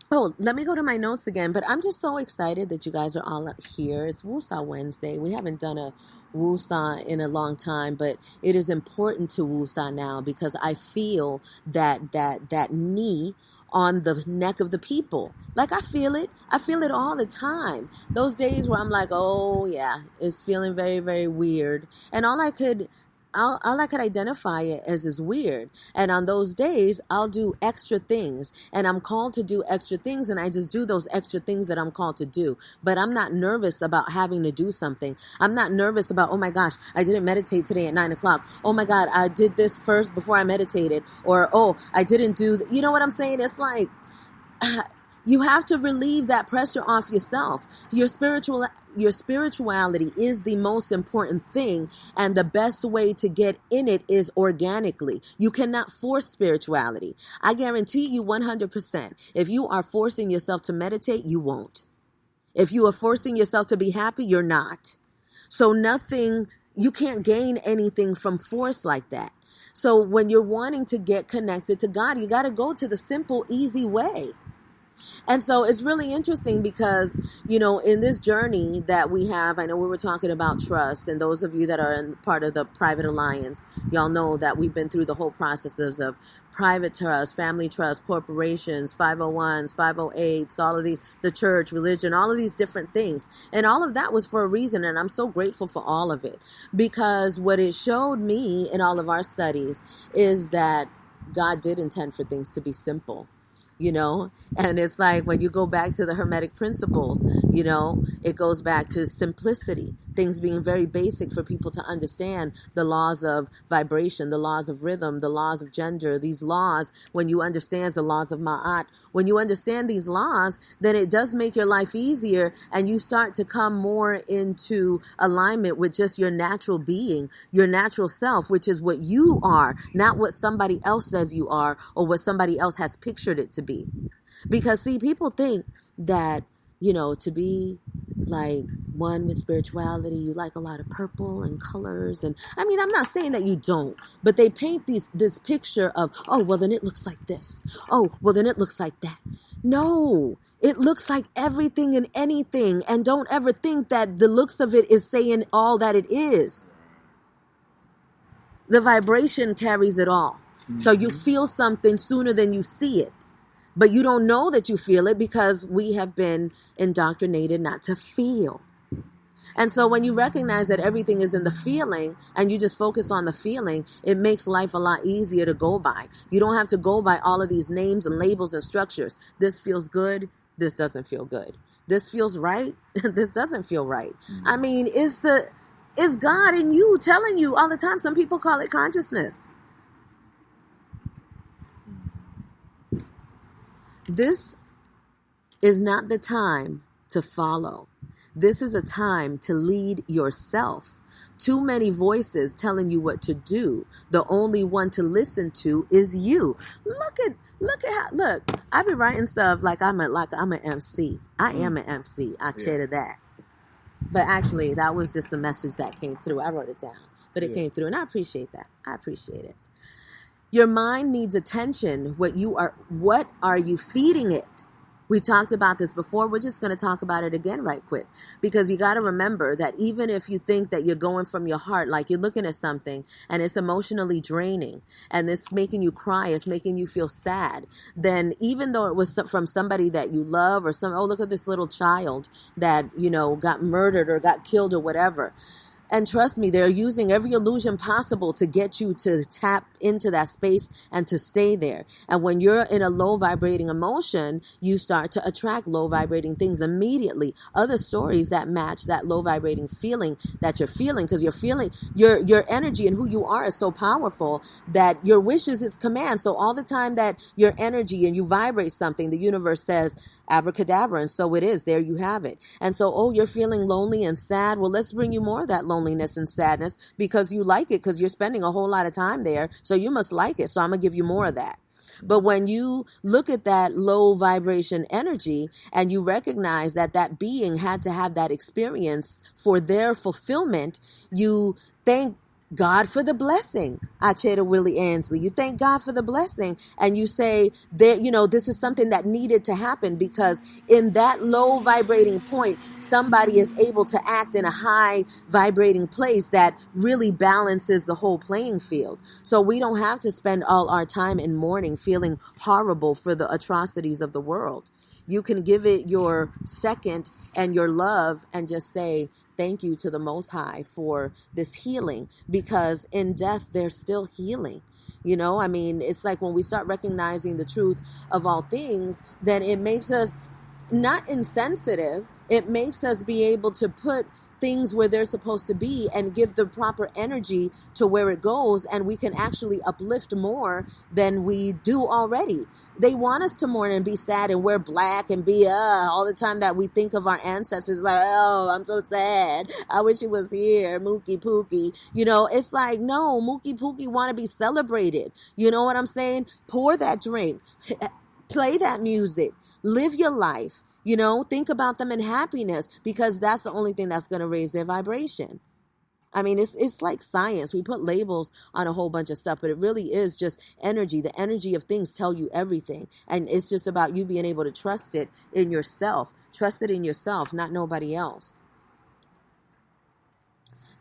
let me go to my notes again. But I'm just so excited that you guys are all here. It's Woosah Wednesday. We haven't done a Woosah in a long time, but it is important to Woosah now because I feel that knee on the neck of the people. Like, I feel it all the time. Those days where I'm like, oh yeah, it's feeling very, very weird. And all I could identify it as is weird. And on those days, I'll do extra things. And I'm called to do extra things. And I just do those extra things that I'm called to do. But I'm not nervous about having to do something. I'm not nervous about, oh my gosh, I didn't meditate today at 9:00. Oh my God, I did this first before I meditated. Or, oh, I didn't do, you know what I'm saying? It's like, you have to relieve that pressure off yourself. Your spirituality is the most important thing, and the best way to get in it is organically. You cannot force spirituality. I guarantee you 100%. If you are forcing yourself to meditate, you won't. If you are forcing yourself to be happy, you're not. So you can't gain anything from force like that. So when you're wanting to get connected to God, you got to go to the simple, easy way. And so it's really interesting because, you know, in this journey that we have, I know we were talking about trust, and those of you that are in part of the private alliance, y'all know that we've been through the whole processes of private trust, family trust, corporations, 501s, 508s, all of these, the church, religion, all of these different things. And all of that was for a reason. And I'm so grateful for all of it, because what it showed me in all of our studies is that God did intend for things to be simple. You know, and it's like when you go back to the Hermetic principles, you know, it goes back to simplicity, things being very basic for people to understand, the laws of vibration, the laws of rhythm, the laws of gender, these laws. When you understand the laws of Ma'at, when you understand these laws, then it does make your life easier, and you start to come more into alignment with just your natural being, your natural self, which is what you are, not what somebody else says you are or what somebody else has pictured it to be. Because see, people think that, you know, to be like one with spirituality, you like a lot of purple and colors. And I mean, I'm not saying that you don't, but they paint this picture of, oh, well, then it looks like this. Oh, well, then it looks like that. No, It looks like everything and anything. And don't ever think that the looks of it is saying all that it is. The vibration carries it all. Mm-hmm. So you feel something sooner than you see it. But you don't know that you feel it because we have been indoctrinated not to feel. And so when you recognize that everything is in the feeling and you just focus on the feeling, it makes life a lot easier to go by. You don't have to go by all of these names and labels and structures. This feels good. This doesn't feel good. This feels right. This doesn't feel right. Mm-hmm. I mean, is God in you telling you all the time? Some people call it consciousness. This is not the time to follow. This is a time to lead yourself. Too many voices telling you what to do. The only one to listen to is you. Look, I've been writing stuff like I'm an MC. I am an MC. I chatted that. But actually, that was just a message that came through. I wrote it down, but it came through, and I appreciate that. I appreciate it. Your mind needs attention. What are you feeding it? We talked about this before. We're just going to talk about it again right quick, because you got to remember that even if you think that you're going from your heart, like you're looking at something and it's emotionally draining and it's making you cry, it's making you feel sad, then even though it was from somebody that you love or look at this little child that, got murdered or got killed or whatever. And trust me, they're using every illusion possible to get you to tap into that space and to stay there. And when you're in a low vibrating emotion, you start to attract low vibrating things immediately. Other stories that match that low vibrating feeling that you're feeling, because you're feeling your energy and who you are is so powerful that your wish is its command. So all the time that your energy and you vibrate something, the universe says, abracadabra, and so it is. There you have it. And so, you're feeling lonely and sad. Well, let's bring you more of that loneliness and sadness because you like it, because you're spending a whole lot of time there. So you must like it. So I'm going to give you more of that. But when you look at that low vibration energy and you recognize that that being had to have that experience for their fulfillment, you thank God for the blessing. Acheta Willie Ansley. You thank God for the blessing and you say that, this is something that needed to happen, because in that low vibrating point, somebody is able to act in a high vibrating place that really balances the whole playing field. So we don't have to spend all our time in mourning, feeling horrible for the atrocities of the world. You can give it your second and your love and just say, thank you to the Most High for this healing, because in death, there's still healing. It's like when we start recognizing the truth of all things, then it makes us not insensitive. It makes us be able to put things where they're supposed to be and give the proper energy to where it goes, and we can actually uplift more than we do already. They want us to mourn and be sad and wear black and be all the time that we think of our ancestors like, oh, I'm so sad. I wish he was here, Mookie Pookie. It's like, no, Mookie Pookie want to be celebrated. You know what I'm saying? Pour that drink, play that music, live your life. Think about them in happiness, because that's the only thing that's going to raise their vibration. It's like science. We put labels on a whole bunch of stuff, but it really is just energy. The energy of things tell you everything. And it's just about you being able to trust it in yourself. Trust it in yourself, not nobody else.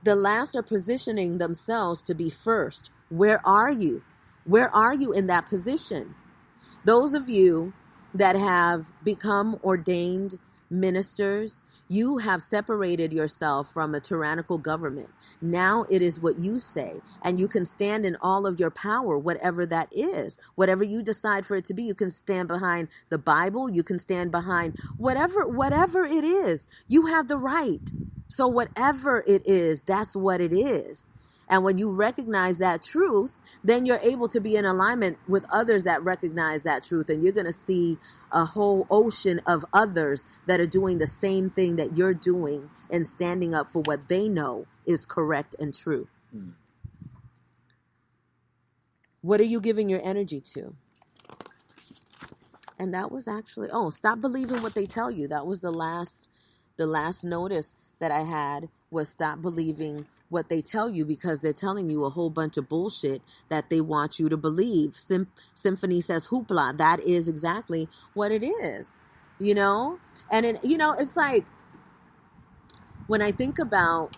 The last are positioning themselves to be first. Where are you? Where are you in that position? Those of you that have become ordained ministers, you have separated yourself from a tyrannical government. Now it is what you say, and you can stand in all of your power, whatever that is. Whatever you decide for it to be, you can stand behind the Bible, you can stand behind whatever it is. You have the right. So whatever it is, that's what it is. And when you recognize that truth, then you're able to be in alignment with others that recognize that truth. And you're going to see a whole ocean of others that are doing the same thing that you're doing and standing up for what they know is correct and true. Mm. What are you giving your energy to? And that was actually, stop believing what they tell you. That was the last notice that I had, was stop believing what they tell you, because they're telling you a whole bunch of bullshit that they want you to believe. Symphony says hoopla. That is exactly what it is. you know? And, it's like when I think about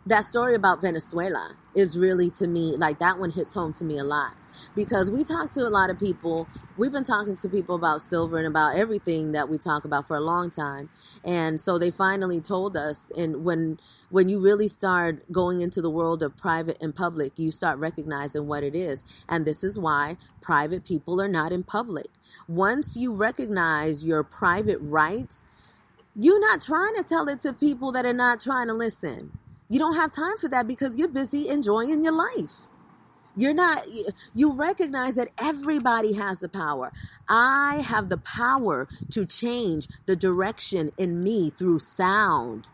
that story about Venezuela is really, to me, like that one hits home to me a lot, because we talk to a lot of people. We've been talking to people about silver and about everything that we talk about for a long time. And so they finally told us, and when you really start going into the world of private and public, you start recognizing what it is. And this is why private people are not in public. Once you recognize your private rights, you're not trying to tell it to people that are not trying to listen. You don't have time for that because you're busy enjoying your life. You recognize that everybody has the power. I have the power to change the direction in me through sound.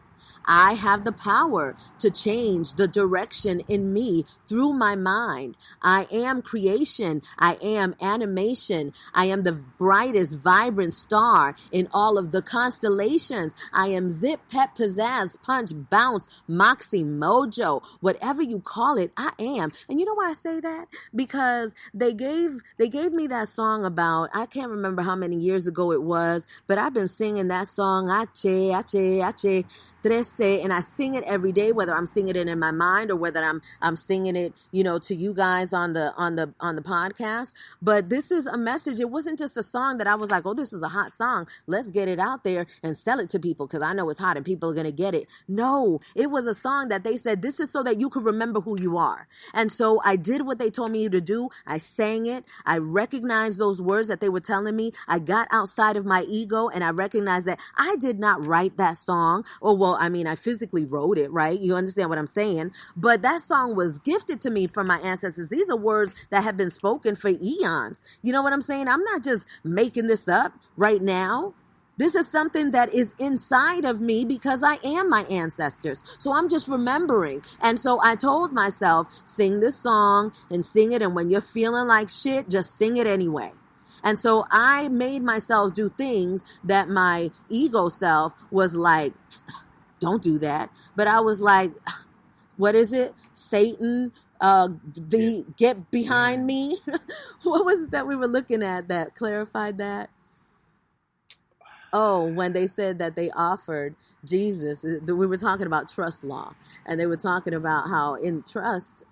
I have the power to change the direction in me through my mind. I am creation. I am animation. I am the brightest, vibrant star in all of the constellations. I am zip, pep, pizzazz, punch, bounce, moxie, mojo, whatever you call it, I am. And you know why I say that? Because they gave me that song about, I can't remember how many years ago it was, but I've been singing that song, Ache, Ache, Ache, Trece, and I sing it every day, whether I'm singing it in my mind or whether I'm singing it, to you guys on the podcast. But this is a message. It wasn't just a song that I was like, oh, this is a hot song, let's get it out there and sell it to people because I know it's hot and people are going to get it. No, it was a song that they said, this is so that you could remember who you are. And so I did what they told me to do. I sang it. I recognized those words that they were telling me. I got outside of my ego and I recognized that I did not write that song. Oh, well, I mean, I physically wrote it, right? You understand what I'm saying? But that song was gifted to me from my ancestors. These are words that have been spoken for eons. You know what I'm saying? I'm not just making this up right now. This is something that is inside of me because I am my ancestors. So I'm just remembering. And so I told myself, sing this song and sing it. And when you're feeling like shit, just sing it anyway. And so I made myself do things that my ego self was like, don't do that. But I was like, what is it? Satan, get behind me. What was it that we were looking at that clarified that? Oh, when they said that they offered Jesus, we were talking about trust law, and they were talking about how in trust,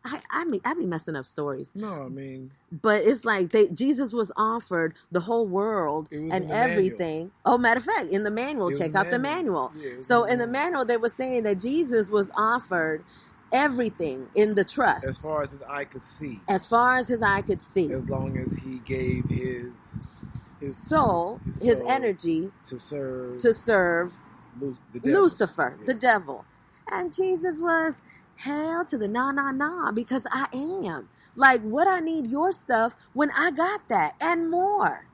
I be messing up stories. No, I mean, but it's like Jesus was offered the whole world and everything. Manual. Oh, matter of fact, in the manual, check out the manual. Yeah, so in the manual, they were saying that Jesus was offered everything in the trust. As far as his eye could see. As far as his eye could see. As long as he gave his soul, his energy to serve Lucifer, the devil. And Jesus was, hell to the nah, because I am. Like, what I need your stuff when I got that and more.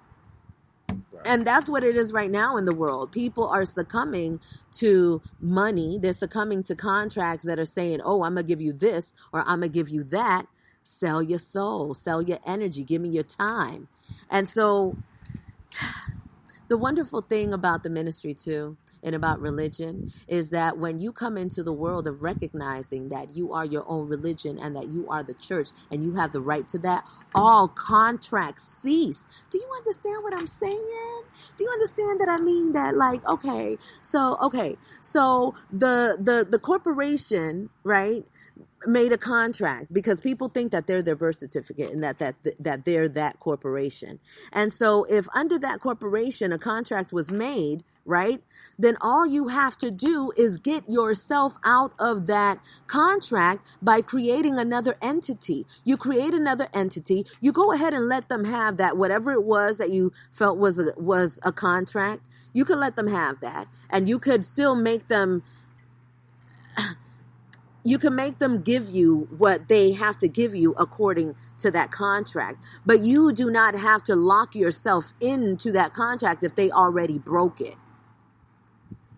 Right. And that's what it is right now in the world. People are succumbing to money. They're succumbing to contracts that are saying, oh, I'm going to give you this or I'm going to give you that. Sell your soul, sell your energy, give me your time. And so the wonderful thing about the ministry, too, and about religion is that when you come into the world of recognizing that you are your own religion and that you are the church and you have the right to that, all contracts cease. Do you understand what I'm saying? Do you understand that I mean that? Like, so the corporation, right, made a contract because people think that they're their birth certificate and that they're that corporation. And so if under that corporation a contract was made, right, then all you have to do is get yourself out of that contract by creating another entity. You create another entity, you go ahead and let them have that, whatever it was that you felt was a contract, you can let them have that. And you could still make them give you what they have to give you according to that contract. But you do not have to lock yourself into that contract if they already broke it.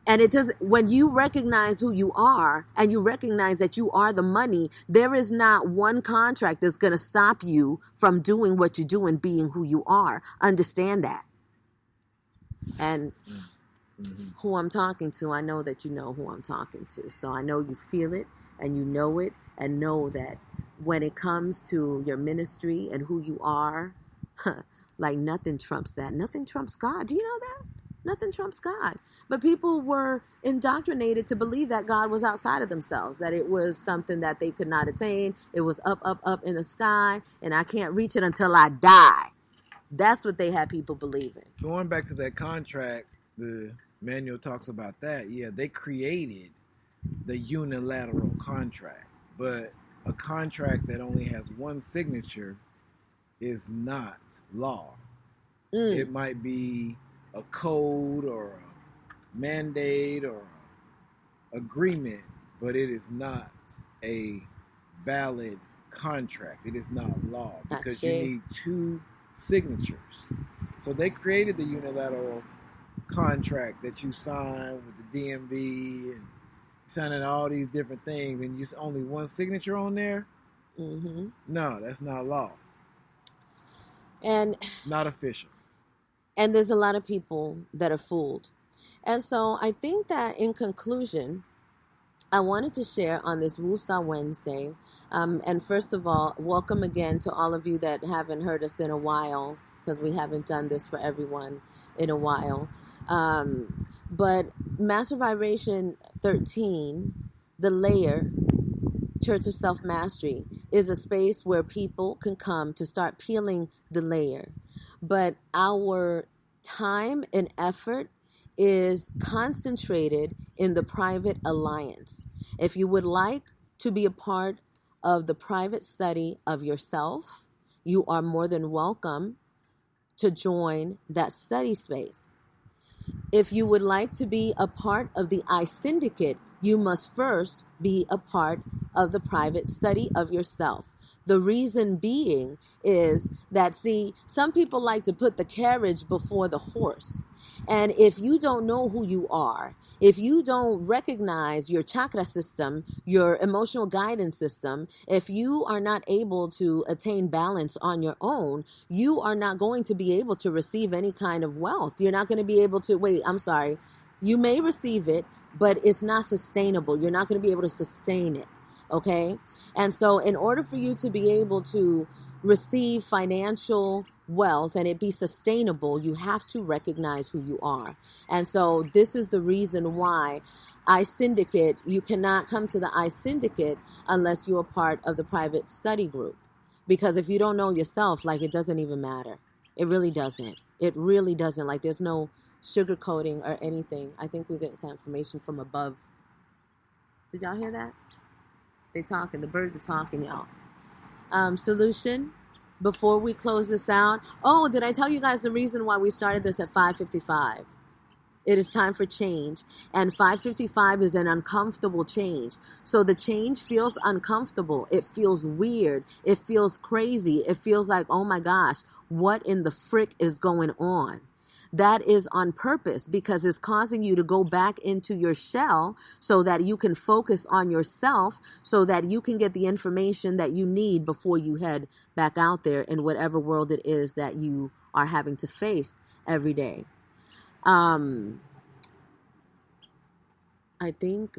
And it doesn't, when you recognize who you are and you recognize that you are the money, there is not one contract that's going to stop you from doing what you do and being who you are. Understand that. And who I'm talking to, I know that you know who I'm talking to. So I know you feel it and you know it, and know that when it comes to your ministry and who you are, like nothing trumps that. Nothing trumps God. Do you know that? Nothing trumps God. But people were indoctrinated to believe that God was outside of themselves, that it was something that they could not attain. It was up, up, up in the sky, and I can't reach it until I die. That's what they had people believing. Going back to that contract, the manual talks about that. Yeah, they created the unilateral contract, but a contract that only has one signature is not law. It might be a code or a mandate or a agreement, but it is not a valid contract. It is not law because you need two signatures. So they created the unilateral contract that you sign with the DMV and signing all these different things, and just only one signature on there. No, that's not law. And not official. And there's a lot of people that are fooled. And so I think that in conclusion, I wanted to share on this Woosah Wednesday. And first of all, welcome again to all of you that haven't heard us in a while, because we haven't done this for everyone in a while. But Master Vibration 13, the layer, Church of Self-Mastery, is a space where people can come to start peeling the layer. But our time and effort is concentrated in the private alliance. If you would like to be a part of the private study of yourself, you are more than welcome to join that study space. If you would like to be a part of the I Syndicate, you must first be a part of the private study of yourself. The reason being is that, see, some people like to put the carriage before the horse. And if you don't know who you are, if you don't recognize your chakra system, your emotional guidance system, if you are not able to attain balance on your own, you are not going to be able to receive any kind of wealth. You're not going to be able to, you may receive it, but it's not sustainable. You're not going to be able to sustain it. Okay. And so in order for you to be able to receive financial wealth and it be sustainable, you have to recognize who you are. And so this is the reason why I Syndicate, you cannot come to the I Syndicate unless you're a part of the private study group. Because if you don't know yourself, like, it doesn't even matter. It really doesn't. It really doesn't. Like, there's no sugarcoating or anything. I think we're getting confirmation from above. Did y'all hear that? They talking. The birds are talking, y'all. Solution, before we close this out. Oh, did I tell you guys the reason why we started this at 5:55? It is time for change. And 5:55 is an uncomfortable change. So the change feels uncomfortable. It feels weird. It feels crazy. It feels like, oh my gosh, what in the frick is going on? That is on purpose because it's causing you to go back into your shell so that you can focus on yourself, so that you can get the information that you need before you head back out there in whatever world it is that you are having to face every day. I think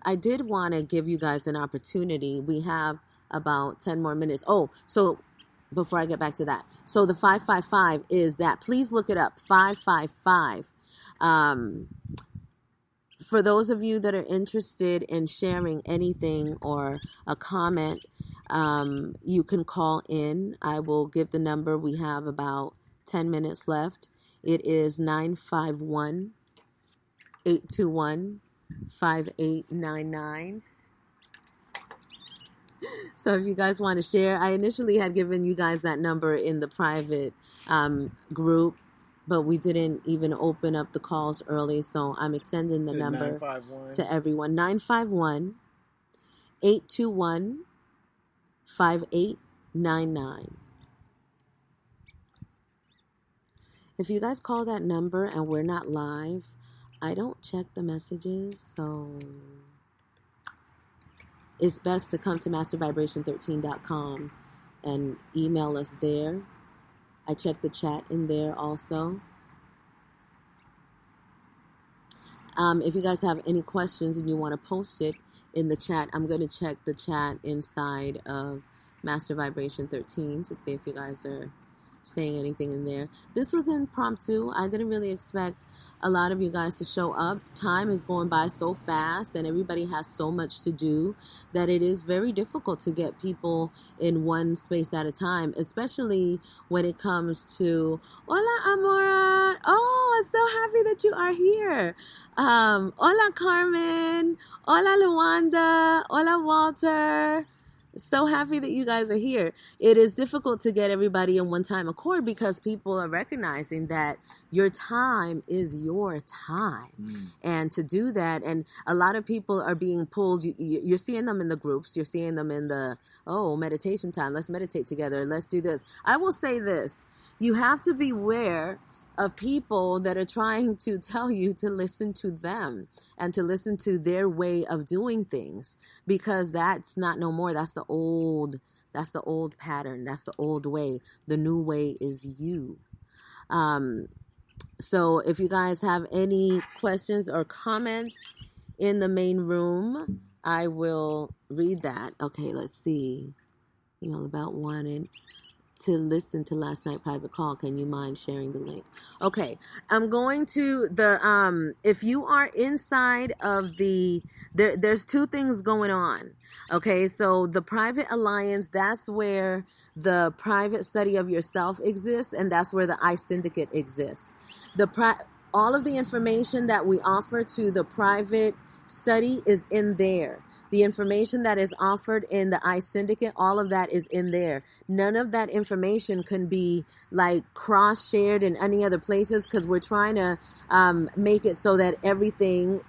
I did want to give you guys an opportunity. We have about 10 more minutes. Oh, so before I get back to that. So the 555 is that, please look it up, 555. For those of you that are interested in sharing anything or a comment, you can call in. I will give the number. We have about 10 minutes left. It is 951-821-5899. So if you guys want to share, I initially had given you guys that number in the private group, but we didn't even open up the calls early. So I'm extending the number 951 to everyone. 951-821-5899. If you guys call that number and we're not live, I don't check the messages, so it's best to come to mastervibration13.com and email us there. I check the chat in there also. If you guys have any questions and you want to post it in the chat, I'm going to check the chat inside of Master Vibration 13 to see if you guys are saying anything in there. This was impromptu. I didn't really expect a lot of you guys to show up. Time is going by so fast and everybody has so much to do that it is very difficult to get people in one space at a time, especially when it comes to Hola Amora. Oh, I'm so happy that you are here. Hola Carmen. Hola Luanda. Hola Walter. So happy that you guys are here. It is difficult to get everybody in one time accord because people are recognizing that your time is your time. And to do that, and a lot of people are being pulled. You're seeing them in the groups. You're seeing them in the, meditation time. Let's meditate together. Let's do this. I will say this. You have to beware of people that are trying to tell you to listen to them and to listen to their way of doing things, because that's not no more. That's the old pattern. That's the old way. The new way is you. So if you guys have any questions or comments in the main room, I will read that. Okay, let's see. Email about wanting to listen to last night private call. Can you mind sharing the link? Okay, I'm going to the if you are inside of the there's two things going on. Okay, so the private alliance, that's where the private study of yourself exists, and that's where the I syndicate exists. All of the information that we offer to the private study is in there. The information that is offered in the I Syndicate, all of that is in there. None of that information can be like cross-shared in any other places, because we're trying to make it so that everything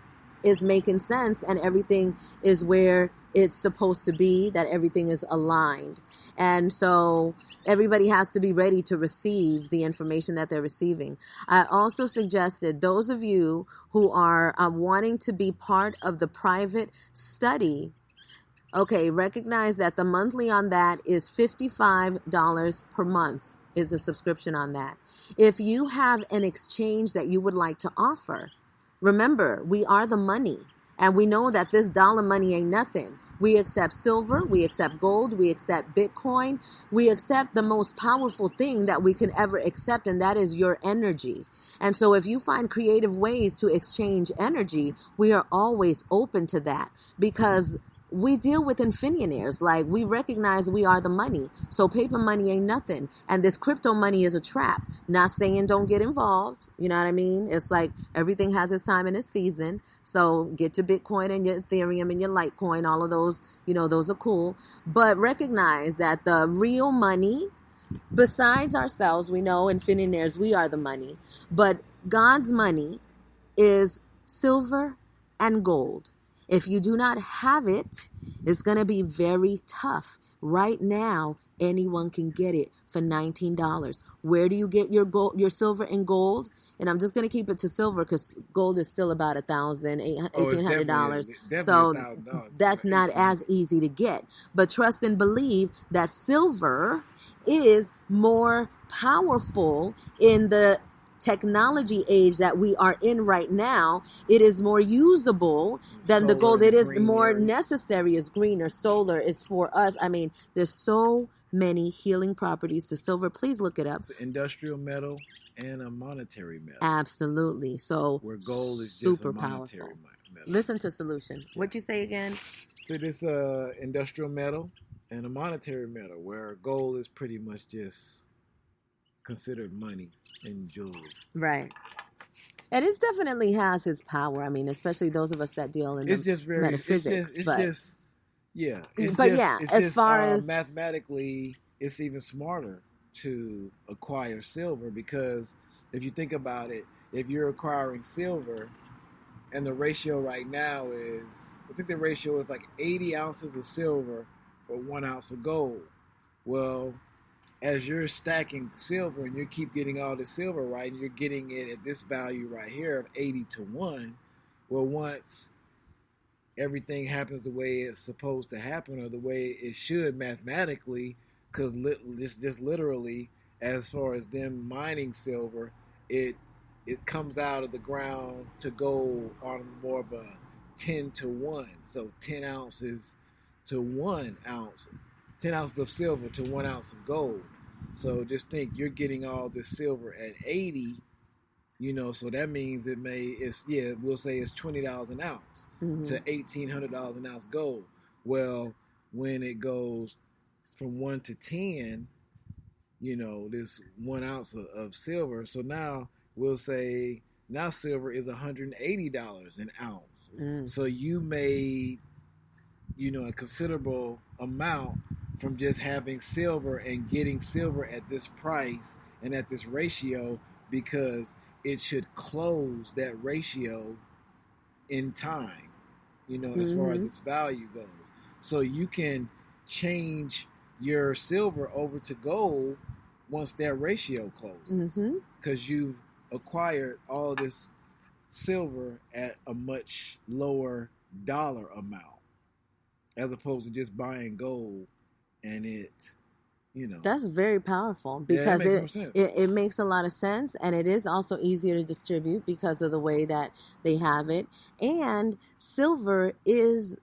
is making sense and everything is where it's supposed to be, that everything is aligned. And so everybody has to be ready to receive the information that they're receiving. I also suggested those of you who are wanting to be part of the private study, okay, recognize that the monthly on that is $55 per month is the subscription on that. If you have an exchange that you would like to offer, remember, we are the money, and we know that this dollar money ain't nothing. We accept silver, we accept gold, we accept Bitcoin, we accept the most powerful thing that we can ever accept, and that is your energy. And so if you find creative ways to exchange energy, we are always open to that, because we deal with infinionaires. Like, we recognize we are the money. So paper money ain't nothing. And this crypto money is a trap. Not saying don't get involved. You know what I mean? It's like everything has its time and its season. So get your Bitcoin and your Ethereum and your Litecoin. All of those, those are cool. But recognize that the real money, besides ourselves, we know infinionaires, we are the money. But God's money is silver and gold. If you do not have it, it's going to be very tough. Right now, anyone can get it for $19. Where do you get your gold, your silver and gold? And I'm just going to keep it to silver because gold is still about $1,800. So that's not as easy to get. But trust and believe that silver is more powerful in the technology age that we are in right now. It is more usable than the gold. It is more necessary. It's greener. Solar is for us. I mean, there's so many healing properties to silver. Please look it up. It's an industrial metal and a monetary metal. Absolutely. So where gold is super just a monetary powerful. Metal. Listen to Solution. Yeah. What'd you say again? So this industrial metal and a monetary metal, where gold is pretty much just considered money and jewelry. Right. And it definitely has its power. I mean, especially those of us that deal in metaphysics. As far as mathematically, it's even smarter to acquire silver, because if you think about it, if you're acquiring silver, and the ratio right now is, I think the ratio is like 80 ounces of silver for 1 ounce of gold. Well, as you're stacking silver and you keep getting all the silver right, and you're getting it at this value right here of 80-1, well, once everything happens the way it's supposed to happen, or the way it should mathematically, because just literally, as far as them mining silver, it comes out of the ground to go on more of a 10-1. So 10 ounces to 1 ounce, 10 ounces of silver to 1 ounce of gold. So just think you're getting all this silver at 80, so that means we'll say it's $20 an ounce Mm-hmm. to $1,800 an ounce gold. Well, when it goes from 1 to 10, this 1 ounce of silver. So now we'll say now silver is $180 an ounce. Mm. So you made, a considerable amount from just having silver and getting silver at this price and at this ratio, because it should close that ratio in time, as far as Mm-hmm. its value goes. So you can change your silver over to gold once that ratio closes, Mm-hmm. because you've acquired all of this silver at a much lower dollar amount, as opposed to just buying gold and That's very powerful yeah, that because makes more sense. it makes a lot of sense, and it is also easier to distribute because of the way that they have it. And silver is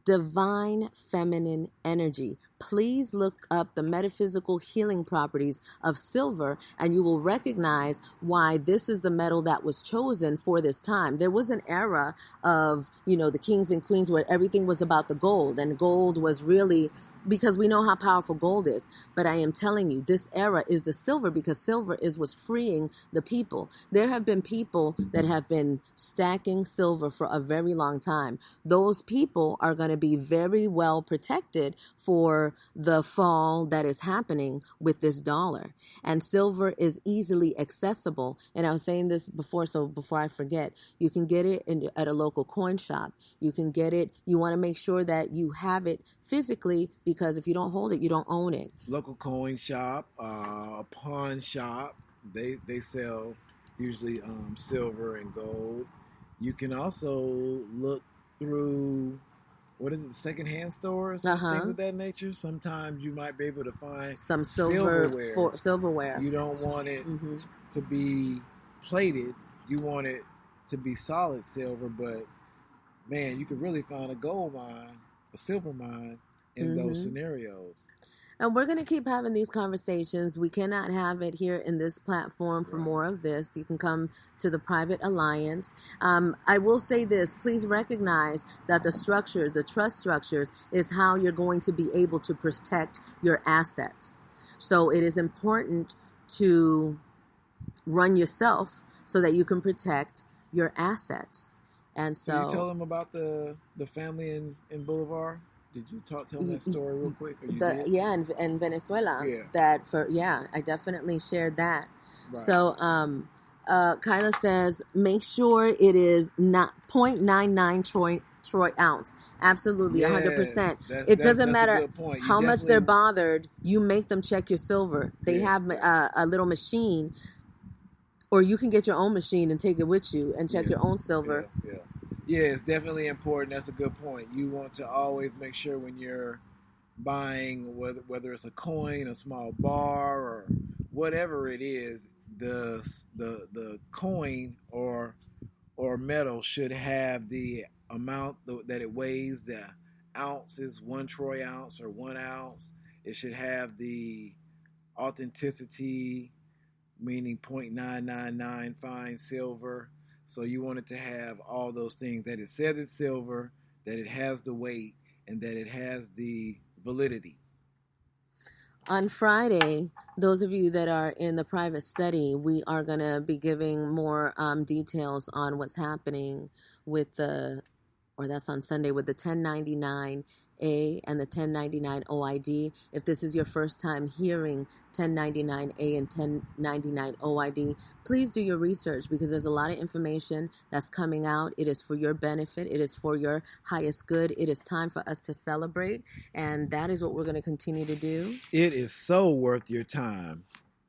divine feminine energy. Please look up the metaphysical healing properties of silver, and you will recognize why this is the metal that was chosen for this time. There was an era of, the kings and queens where everything was about the gold, and gold was really, because we know how powerful gold is. But I am telling you, this era is the silver, because silver is what's freeing the people. There have been people that have been stacking silver for a very long time. Those people are going to be very well protected for the fall that is happening with this dollar. And silver is easily accessible. And I was saying this before, so before I forget, you can get it at a local coin shop. You can get it. You want to make sure that you have it physically, because if you don't hold it, you don't own it. Local coin shop, a pawn shop, they sell usually silver and gold. You can also look through, what is it, secondhand stores, things of that nature. Sometimes you might be able to find some silverware. You don't want it to be plated. You want it to be solid silver, but man, you could really find a gold mine, a silver mine in those scenarios. And we're going to keep having these conversations. We cannot have it here in this platform for more of this. You can come to the Private Alliance. I will say this. Please recognize that the trust structures, is how you're going to be able to protect your assets. So it is important to run yourself so that you can protect your assets. And so, can you tell them about the family in Boulevard? Did you tell them that story real quick? Yeah, in Venezuela. Yeah. I definitely shared that. Right. So, Kyla says, make sure it is not 0.99 troy ounce. Absolutely, yes, 100%. It doesn't matter how much they're bothered. You make them check your silver. They have a little machine, or you can get your own machine and take it with you and check your own silver. Yeah, it's definitely important. That's a good point. You want to always make sure when you're buying, whether it's a coin, a small bar, or whatever it is, the coin or metal should have the amount that it weighs. The ounce is 1 troy ounce or 1 ounce. It should have the authenticity, meaning 0.999 fine silver. So you want it to have all those things, that it says it's silver, that it has the weight, and that it has the validity. On Friday, those of you that are in the private study, we are going to be giving more details on what's happening with that's on Sunday, with the 1099A and the 1099 OID. If this is your first time hearing 1099A and 1099 OID, please do your research, because there's a lot of information that's coming out. It is for your benefit. It is for your highest good. It is time for us to celebrate, and that is what we're going to continue to do. It is so worth your time.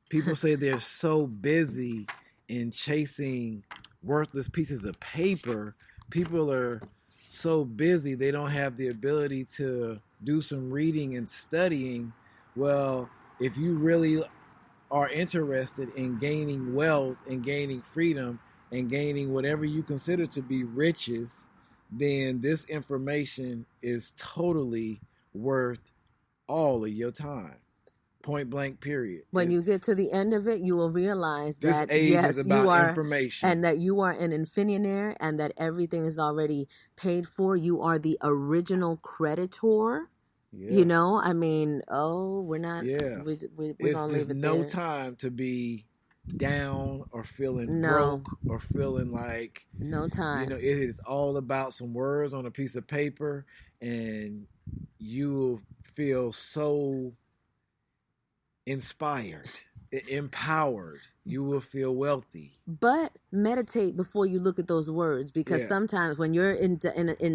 People say they're so busy in chasing worthless pieces of paper. People are so busy they don't have the ability to do some reading and studying. Well, if you really are interested in gaining wealth and gaining freedom and gaining whatever you consider to be riches, then this information is totally worth all of your time. Point blank, period. When you get to the end of it, you will realize that this age yes, is about you are information, and that you are an infinionaire, and that everything is already paid for. You are the original creditor. Yeah. You know, I mean, we're not. Yeah. We're gonna leave it no there. time to be down or feeling broke or feeling like no time. You know, it is all about some words on a piece of paper, and you will feel so inspired, empowered. You will feel wealthy. But meditate before you look at those words, because sometimes when you're in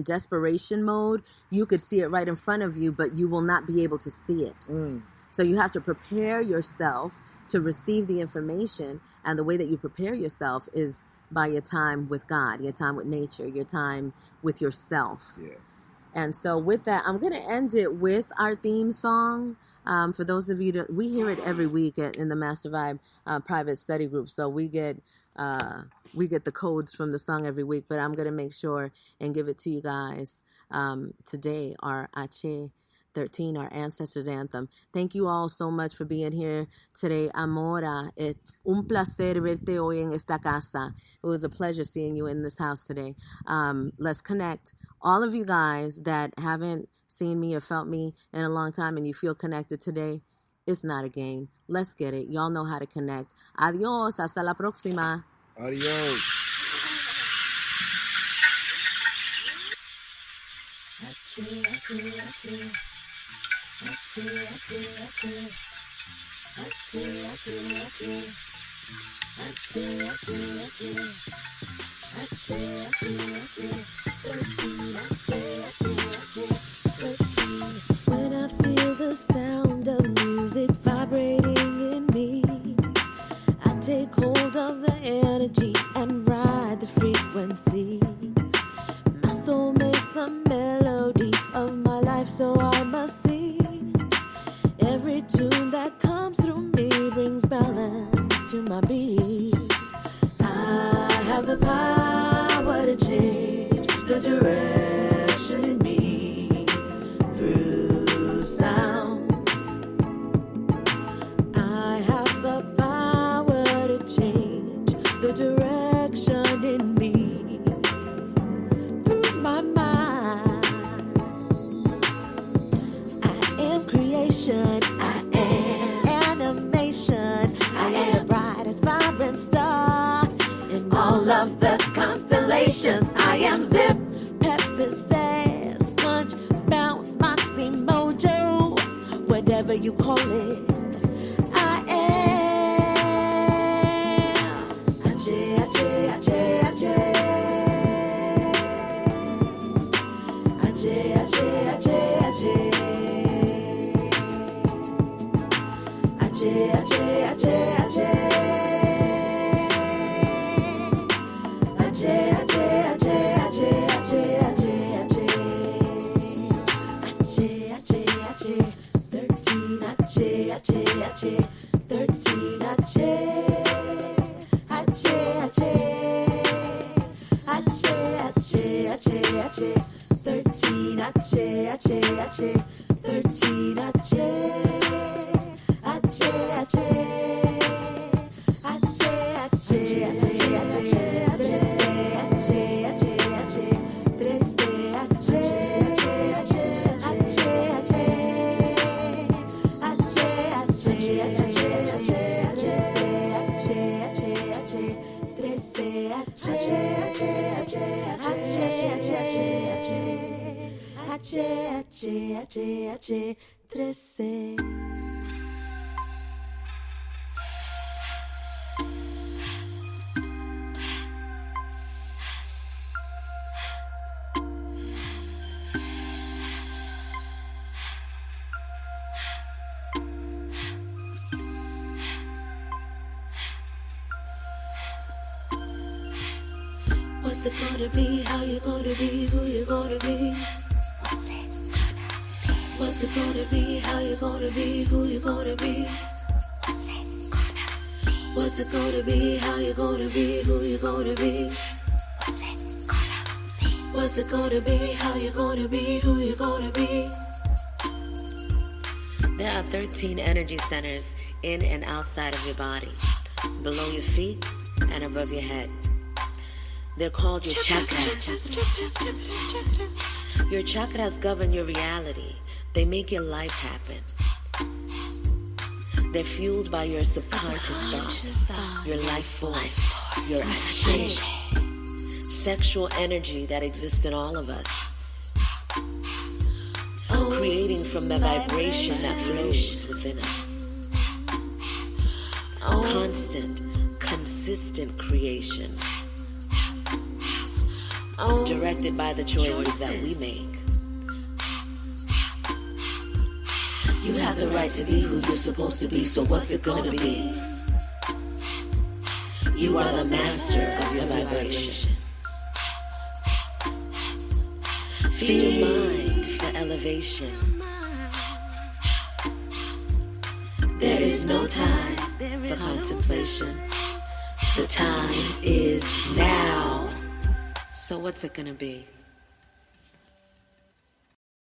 desperation mode, you could see it right in front of you, but you will not be able to see it. So you have to prepare yourself to receive the information, and the way that you prepare yourself is by your time with God, your time with nature, your time with yourself. Yes. And so with that, I'm going to end it with our theme song. For those of you that we hear it every week in the Master Vibe private study group, so we get the codes from the song every week. But I'm going to make sure and give it to you guys today. Our Ache 13, our ancestors' anthem. Thank you all so much for being here today. Amora, es un placer verte hoy en esta casa. It was a pleasure seeing you in this house today. Let's connect. All of you guys that haven't seen me or felt me in a long time and you feel connected today, it's not a game. Let's get it. Y'all know how to connect. Adios. Hasta la próxima. Adios. When I feel the sound of music vibrating in me, I take hold of the energy and ride the frequency. My soul makes the melody of my life, so I must sing. Every tune that comes through me brings balance to my being. I have the power to change the direction in me through sound. I have the power to change the direction in me through my mind. I am creation, I am animation, I am the brightest vibrant star in all of the constellations. I am zip, pep, pizzazz, punch, bounce, moxie, mojo, whatever you call it. I am Ache, Ache, Ache, Ache. Ache, Ache, Ache, Ache. Ache, Ache, Ache, Ache. What's it gonna be? How you gonna be? Who you gonna be? What's it gonna be? How you gonna be? Who you gonna be? What's it gonna be? How you gonna be? Who you gonna be? What's it gonna be? How you gonna be? Who you gonna be? There are 13 energy centers in and outside of your body, below your feet and above your head. They're called your chakras. Your chakras govern your reality. They make your life happen. They're fueled by your subconscious thoughts, your life force, your action, sexual energy that exists in all of us, creating from the vibration that flows within us. Constant, consistent creation, directed by the choices that we make. You have the right to be who you're supposed to be, so what's it gonna be? You are the master of your vibration. Feed your mind for elevation. There is no time for contemplation. The time is now. So what's it gonna be?